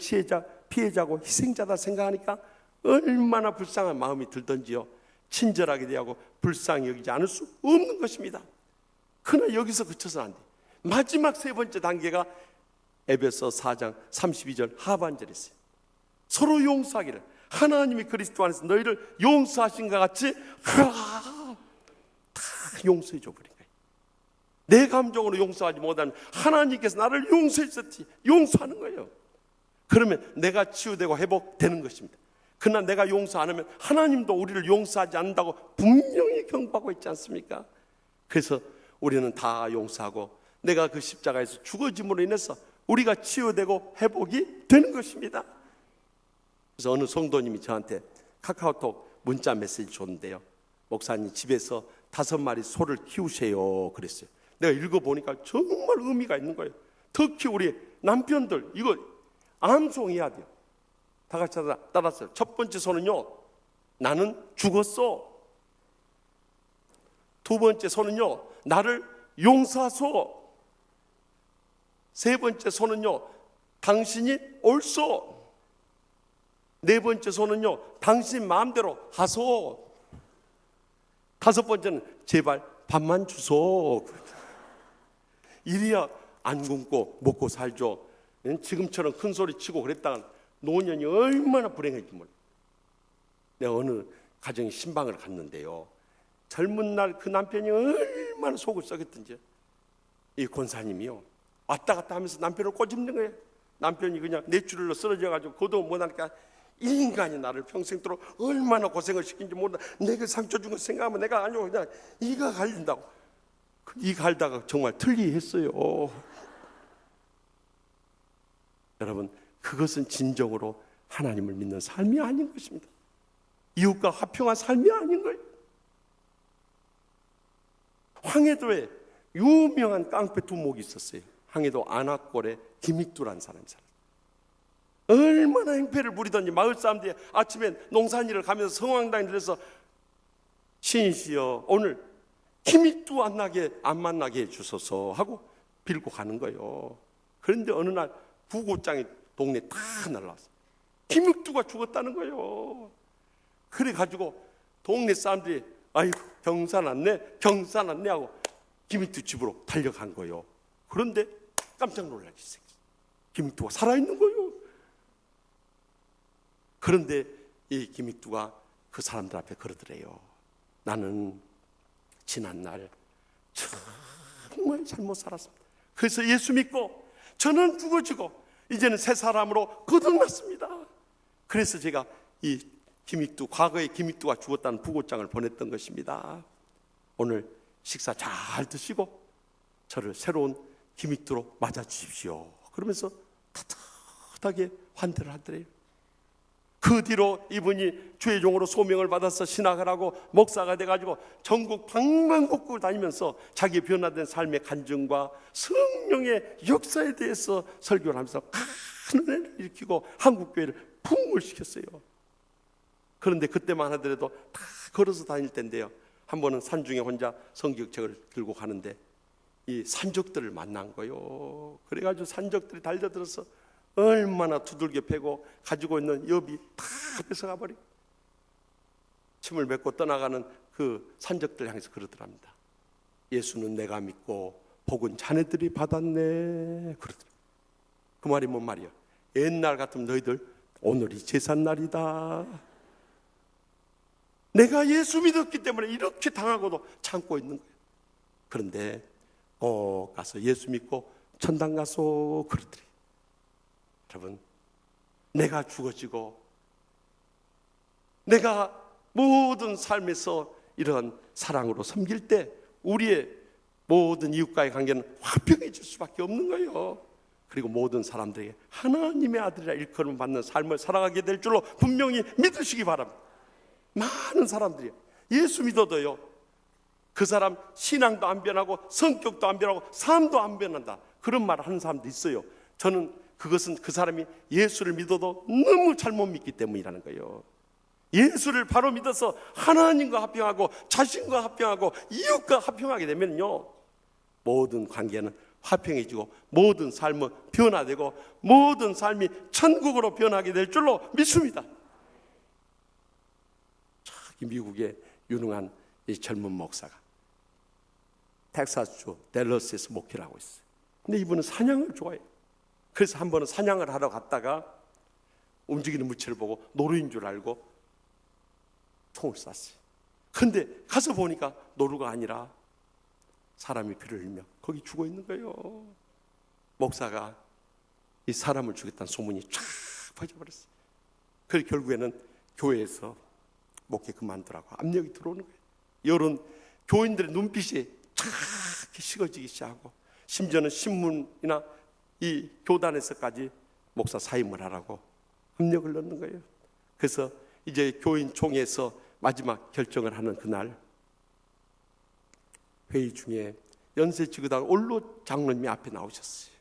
피해자고 희생자다 생각하니까 얼마나 불쌍한 마음이 들던지요. 친절하게 대하고 불쌍히 여기지 않을 수 없는 것입니다. 그러나 여기서 그쳐서는 안 돼. 마지막 세 번째 단계가 에베소 4장 32절 하반절에 있어요. 서로 용서하기를, 하나님이 그리스도 안에서 너희를 용서하신 것 같이 다 용서해 줘 버린 거예요. 내 감정으로 용서하지 못하면 하나님께서 나를 용서했었지, 용서하는 거예요. 그러면 내가 치유되고 회복되는 것입니다. 그러나 내가 용서 안 하면 하나님도 우리를 용서하지 않는다고 분명히 경고하고 있지 않습니까? 그래서 우리는 다 용서하고 내가 그 십자가에서 죽어짐으로 인해서 우리가 치유되고 회복이 되는 것입니다. 그래서 어느 성도님이 저한테 카카오톡 문자 메시지 줬는데요, 목사님 집에서 5마리 소를 키우세요 그랬어요. 내가 읽어보니까 정말 의미가 있는 거예요. 특히 우리 남편들 이거 암송해야 돼요. 다 같이 따랐어요. 첫 번째 소는요, 나는 죽었어. 두 번째 소는요, 나를 용서하소. 세 번째 소는요, 당신이 옳소. 네 번째 소는요, 당신 마음대로 하소. 다섯 번째는 제발 밥만 주소. 이래야 안 굶고 먹고 살죠. 지금처럼 큰 소리 치고 그랬다간 노년이 얼마나 불행할지 몰라요. 내가 어느 가정에 신방을 갔는데요, 젊은 날 그 남편이 얼마나 속을 썩였던지 이 권사님이요, 왔다 갔다 하면서 남편을 꼬집는 거예요. 남편이 그냥 뇌출혈로 쓰러져가지고 거도 못하니까 이 인간이 나를 평생도록 얼마나 고생을 시킨지 몰라. 내가 상처 준 거 생각하면 내가 아니고 그냥 이가 갈린다고. 이 갈다가 정말 틀리했어요. 여러분, 그것은 진정으로 하나님을 믿는 삶이 아닌 것입니다. 이웃과 화평한 삶이 아닌 거예요. 황해도에 유명한 깡패 두목이 있었어요. 황해도 안악골에 김익두라는 사람이 살았어요. 얼마나 행패를 부리던지 마을 사람들이 아침에 농산일을 가면서 성황당에 들어서 신이시여 오늘 김익두 안 만나게 해주소서 하고 빌고 가는 거예요. 그런데 어느 날 부고장이 동네 다 날라왔어요. 김익두가 죽었다는 거예요. 그래가지고 동네 사람들이 아이고 경사 났네 하고 김익두 집으로 달려간 거예요. 그런데 깜짝 놀라기 시작했어요. 김익두가 살아있는 거예요. 그런데 이 김익두가 그 사람들 앞에 그러더래요. 나는 지난날 정말 잘못 살았습니다. 그래서 예수 믿고 저는 죽어지고 이제는 새 사람으로 거듭났습니다. 그래서 제가 이 김익두, 과거에 김익두가 죽었다는 부고장을 보냈던 것입니다. 오늘 식사 잘 드시고 저를 새로운 김익두로 맞아주십시오. 그러면서 따뜻하게 환대를 하더래요. 그 뒤로 이분이 주의 종으로 소명을 받아서 신학을 하고 목사가 돼가지고 전국 방방곡곡을 다니면서 자기 변화된 삶의 간증과 성령의 역사에 대해서 설교를 하면서 큰 은혜를 일으키고 한국교회를 풍물시켰어요. 그런데 그때만 하더라도 다 걸어서 다닐 텐데요, 한 번은 산중에 혼자 성경책을 들고 가는데 이 산적들을 만난 거예요. 그래가지고 산적들이 달려들어서 얼마나 두들겨 패고 가지고 있는 엽이 다 뺏어가 버리고 침을 맺고 떠나가는 그 산적들 향해서 그러더랍니다. 예수는 내가 믿고 복은 자네들이 받았네 그러더랍니다. 그 말이 뭔 말이야? 옛날 같으면 너희들 오늘이 제삿날이다. 내가 예수 믿었기 때문에 이렇게 당하고도 참고 있는 거예요. 그런데 가서 예수 믿고 천당 가서 그러더래. 여러분, 내가 죽어지고 내가 모든 삶에서 이런 사랑으로 섬길 때 우리의 모든 이웃과의 관계는 화평해질 수밖에 없는 거예요. 그리고 모든 사람들에게 하나님의 아들이라 일컬음 받는 삶을 살아가게 될 줄로 분명히 믿으시기 바랍니다. 많은 사람들이 예수 믿어도요, 그 사람 신앙도 안 변하고 성격도 안 변하고 삶도 안 변한다, 그런 말을 하는 사람도 있어요. 저는 그것은 그 사람이 예수를 믿어도 너무 잘못 믿기 때문이라는 거예요. 예수를 바로 믿어서 하나님과 합평하고 자신과 합평하고 이웃과 합평하게 되면요, 모든 관계는 화평해지고 모든 삶은 변화되고 모든 삶이 천국으로 변하게 될 줄로 믿습니다. 저기 미국의 유능한 이 젊은 목사가 텍사스주 댈러스에서 목회를 하고 있어요. 근데 이분은 사냥을 좋아해요. 그래서 한 번은 사냥을 하러 갔다가 움직이는 무체를 보고 노루인 줄 알고 총을 쐈어요. 근데 가서 보니까 노루가 아니라 사람이 피를 흘리며 거기 죽어 있는 거예요. 목사가 이 사람을 죽였다는 소문이 쫙 퍼져버렸어요. 그래서 결국에는 교회에서 목회 그만두라고 압력이 들어오는 거예요. 이런 교인들의 눈빛이 쫙 식어지기 시작하고, 심지어는 신문이나 이 교단에서까지 목사 사임을 하라고 압력을 넣는 거예요. 그래서 이제 교인 총회에서 마지막 결정을 하는 그날 회의 중에 연세 지긋한 올로 장로님이 앞에 나오셨어요.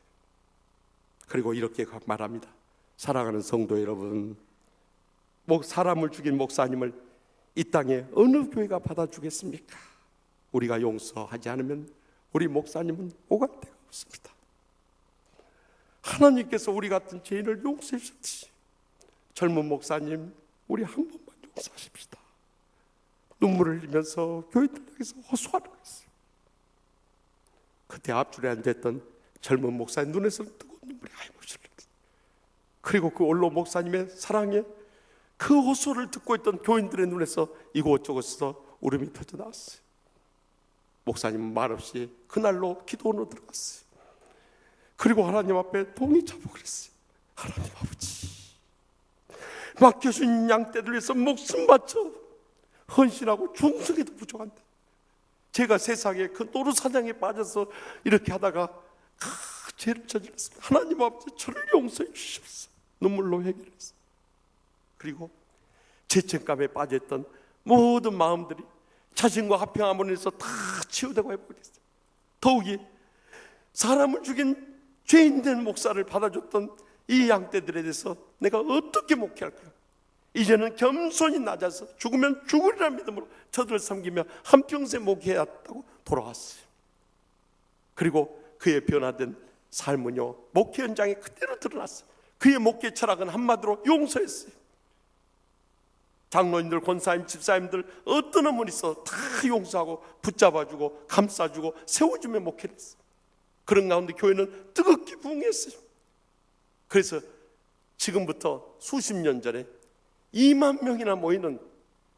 그리고 이렇게 말합니다. 사랑하는 성도 여러분, 사람을 죽인 목사님을 이 땅에 어느 교회가 받아주겠습니까? 우리가 용서하지 않으면 우리 목사님은 오갈 데가 없습니다. 하나님께서 우리 같은 죄인을 용서해 주셨듯이 젊은 목사님, 우리 한 번만 용서하십시다. 눈물을 흘리면서 교인들 향해서 호소하는 거였어요. 그때 앞줄에 앉아있던 젊은 목사의 눈에서 뜨거운 눈물이 하염없이 흘렀어요. 그리고 그 올로 목사님의 사랑에 그 호소를 듣고 있던 교인들의 눈에서 이곳저곳에서 울음이 터져 나왔어요. 목사님은 말없이 그날로 기도원으로 들어갔어요. 그리고 하나님 앞에 동이 차고 그랬어요. 하나님 아버지, 맡겨준 양떼들 위해서 목숨 바쳐 헌신하고 충성해도 부족한데 제가 세상에 그 노루사냥에 빠져서 이렇게 하다가 죄를 저질렀습니다. 하나님 아버지, 저를 용서해 주시옵소서. 눈물로 회개했어요. 그리고 죄책감에 빠져있던 모든 마음들이 자신과 합평함으로 인해서 다 치유되고 해버렸어요. 더욱이 사람을 죽인 죄인된 목사를 받아줬던 이 양떼들에 대해서 내가 어떻게 목회할까요? 이제는 겸손히 낮아서 죽으면 죽으리라는 믿음으로 저들을 섬기며 한평생 목회했다고 돌아왔어요. 그리고 그의 변화된 삶은요, 목회 현장에 그대로 드러났어요. 그의 목회 철학은 한마디로 용서였어요. 장로님들, 권사님, 집사님들 어떤 어머니 있어 다 용서하고 붙잡아주고 감싸주고 세워주며 목회를 했어요. 그런 가운데 교회는 뜨겁게 부흥했어요. 그래서 지금부터 수십 년 전에 2만 명이나 모이는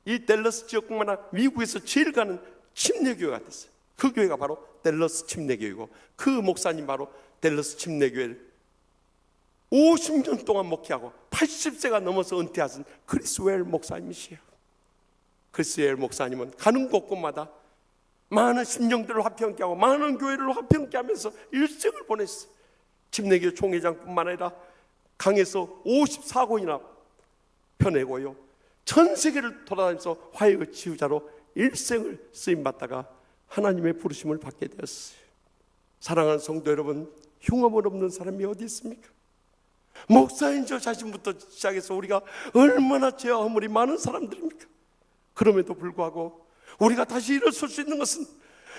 이 댈러스 지역뿐만 아니라 미국에서 제일 가는 침례교회가 됐어요. 그 교회가 바로 댈러스 침례교회고, 그 목사님 바로 댈러스 침례교회를 50년 동안 목회하고 80세가 넘어서 은퇴하신 크리스 웰 목사님이시에요. 크리스 웰 목사님은 가는 곳곳마다 많은 심령들을 화평케 하고 많은 교회를 화평케 하면서 일생을 보냈어요. 침례교회 총회장뿐만 아니라 강에서 54권이나 펴내고요, 전 세계를 돌아다니면서 화해의 치유자로 일생을 쓰임받다가 하나님의 부르심을 받게 되었어요. 사랑하는 성도 여러분, 흉어물 없는 사람이 어디 있습니까? 목사인 저 자신부터 시작해서 우리가 얼마나 죄와 허물이 많은 사람들입니까? 그럼에도 불구하고 우리가 다시 일어설 수 있는 것은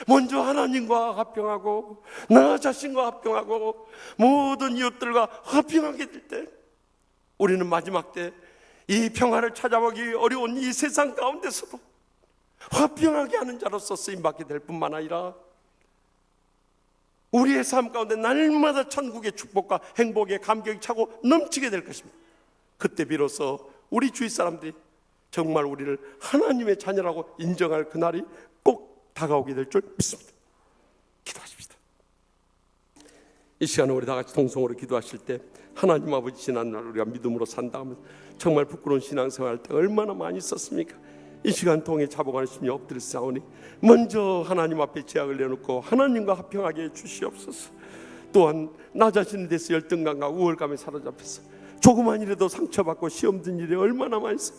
먼저 하나님과 합평하고 나 자신과 합평하고 모든 이웃들과 합평하게 될 때, 우리는 마지막 때 이 평화를 찾아보기 어려운 이 세상 가운데서도 화평하게 하는 자로서 쓰임받게 될 뿐만 아니라 우리의 삶 가운데 날마다 천국의 축복과 행복의 감격이 차고 넘치게 될 것입니다. 그때 비로소 우리 주위 사람들이 정말 우리를 하나님의 자녀라고 인정할 그날이 꼭 다가오게 될 줄 믿습니다. 기도하십시다. 이 시간에 우리 다 같이 동성으로 기도하실 때 하나님 아버지, 지난날 우리가 믿음으로 산다 하면 정말 부끄러운 신앙생활 할 때 얼마나 많이 있었습니까? 이 시간 통해 자복하는 심령 엎드려 싸우니 먼저 하나님 앞에 제약을 내놓고 하나님과 합평하게 해 주시옵소서. 또한 나 자신에 대해서 열등감과 우월감에 사로잡혀서 조그만 일에도 상처받고 시험 든 일이 얼마나 많이 있어.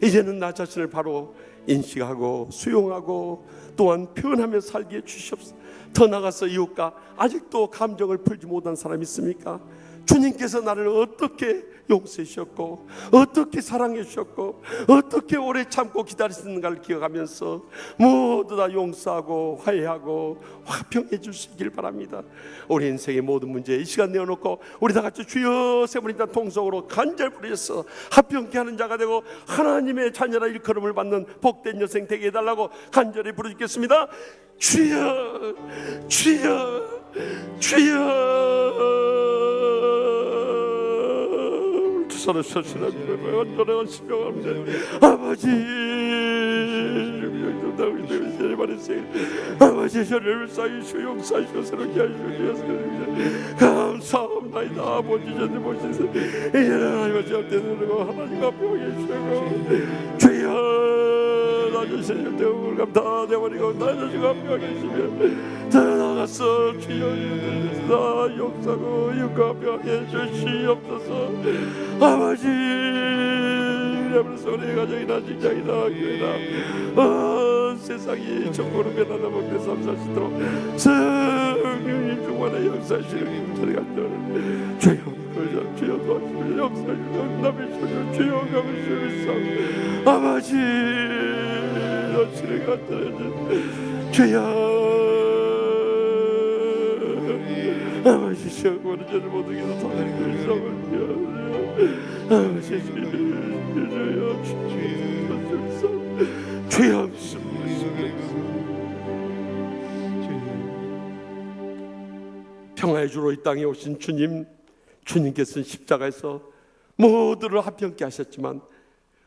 이제는 나 자신을 바로 인식하고 수용하고 또한 표현하며 살게 해 주시옵소서. 더 나아가서 이웃과 아직도 감정을 풀지 못한 사람이 있습니까? 주님께서 나를 어떻게 용서해 주셨고 어떻게 사랑해 주셨고 어떻게 오래 참고 기다리시는가를 기억하면서 모두 다 용서하고 화해하고 화평해 주시길 바랍니다. 우리 인생의 모든 문제 이 시간 내어놓고 우리 다 같이 주여 세 분이다 통성으로 간절 부르셔서 화평케 하는 자가 되고 하나님의 자녀라 일컬음을 받는 복된 여생 되게 해달라고 간절히 부르짖겠습니다. 주여 주여 주여. 서로 서시라고 온전한 신명합니다. 아버지 아버지 저를 사이시오 용서하시오 새롭게 하시오 감사합니다. 아버지 저를 보시서 이제는 하나님과 절대로 하나님과 함께 계시고 주여 나 자신을 대우를 감다 내버리고 나 자신과 함께 계시며 더 나아가서 주여 나 용서하고 이웃과 함께 주시옵소서. 아버지 우리 가정이나 직장이나 교회나 세상이 전부로 변하다 먹는 삶 사시도록 성령님 주관의 역사하시는 저리 간다. 주여 주여 도와주시고 역사하시고 남의 손을 주여 감으시옵소서. 아버지 너치를 갖다 주여 아버지 시험으로 저를 모든 게다 사랑을 주여 아버지 주여 평화의 주로 이 땅에 오신 주님, 주님께서는 십자가에서 모두를 화평케 하셨지만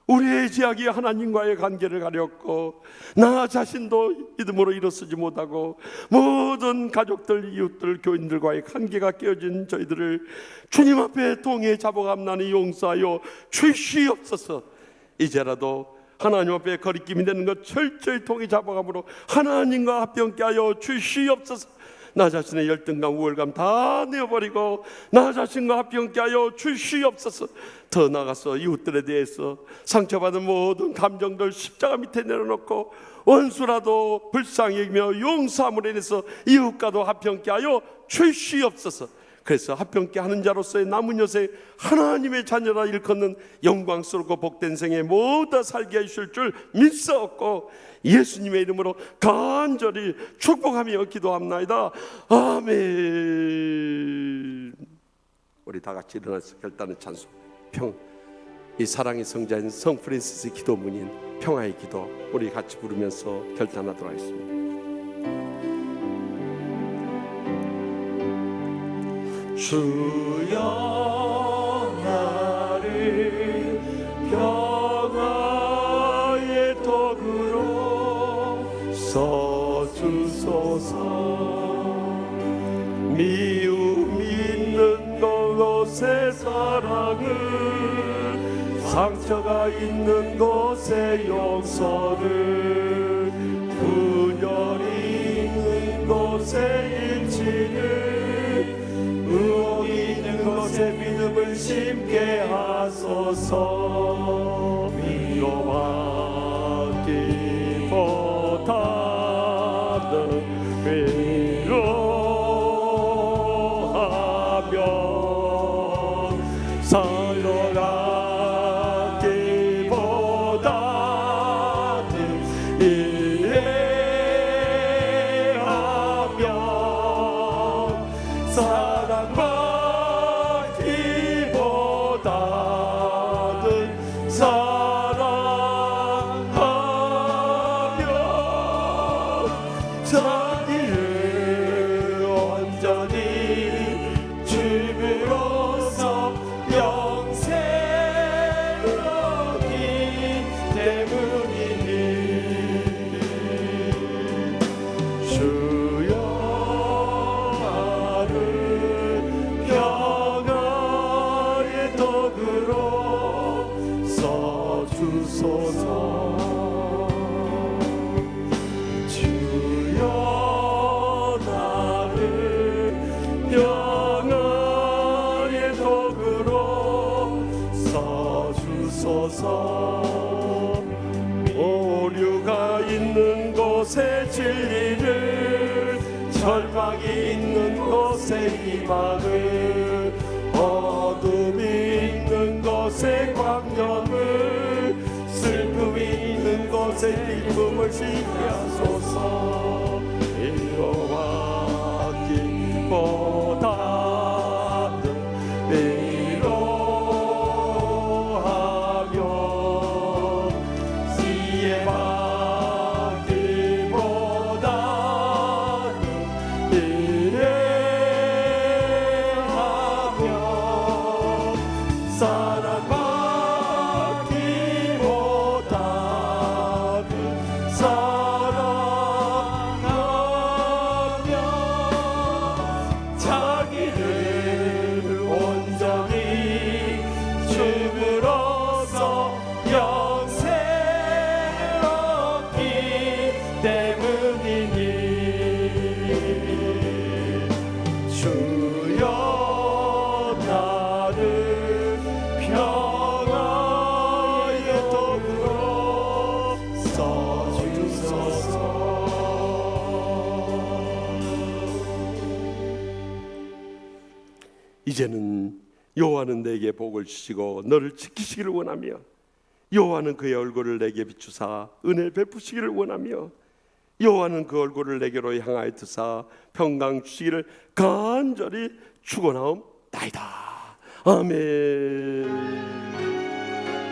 우리의 제약이 하나님과의 관계를 가렸고 나 자신도 믿음으로 일어서지 못하고 모든 가족들, 이웃들, 교인들과의 관계가 깨어진 저희들을 주님 앞에 동해 자복함나니 용서하여 주시옵소서. 이제라도 하나님 앞에 거리낌이 되는 것 철저히 통해 자복함으로 하나님과 합병케 하여 주시옵소서. 나 자신의 열등감, 우월감 다 내어버리고 나 자신과 합병케 하여 주시옵소서. 더 나아가서 이웃들에 대해서 상처받은 모든 감정들 십자가 밑에 내려놓고 원수라도 불쌍히 여기며 용서함으로 인해서 이웃과도 합병케 하여 주시옵소서. 그래서 합병케 하는 자로서의 남은 여생 하나님의 자녀라 일컫는 영광스럽고 복된 생에 모두 살게 하실 줄 믿사옵고 예수님의 이름으로 간절히 축복하며 기도합나이다. 아멘. 우리 다 같이 일어나서 결단의 찬송 이 사랑의 성자인 성 프란시스의 기도문인 평화의 기도 우리 같이 부르면서 결단하도록 하겠습니다. 주여 나를 평화의 덕으로 써주소서. 미움 있는 곳에 사랑을, 상처가 있는 곳에 용서를, 분열이 있는 곳에 일치를, 의혹이 있는 곳에 믿음을 심게 하소서. 위로받기보다는 위로하며 살아가기보다는 이해하며 사랑받기보다는 사랑하며 자기를 온전히 덕으로 써주소서. 주여 나를 평화의 덕으로 써주소서. 오류가 있는 곳에 진리를, 절망이 있는 곳에 희망을, 어둠이 있는 곳에 광명을, 슬픔이 있는 곳에 기쁨을 심게 하소서. 위로하기보다는 위로하며, 이해받기보다는 이해하며, 사랑받기보다는 사랑하며, 자기를 온전히 주으로서 영생을 얻기 때문이니. 주여 나를 평화의 덕으로 써주소서. 이제는 여호와는 내게 복을 주시고 너를 지키시기를 원하며, 여호와는 그의 얼굴을 내게 비추사 은혜 베푸시기를 원하며, 여호와는 그 얼굴을 내게로 향하여 드사 평강 주시기를 간절히 축원하옵나이다. 아멘.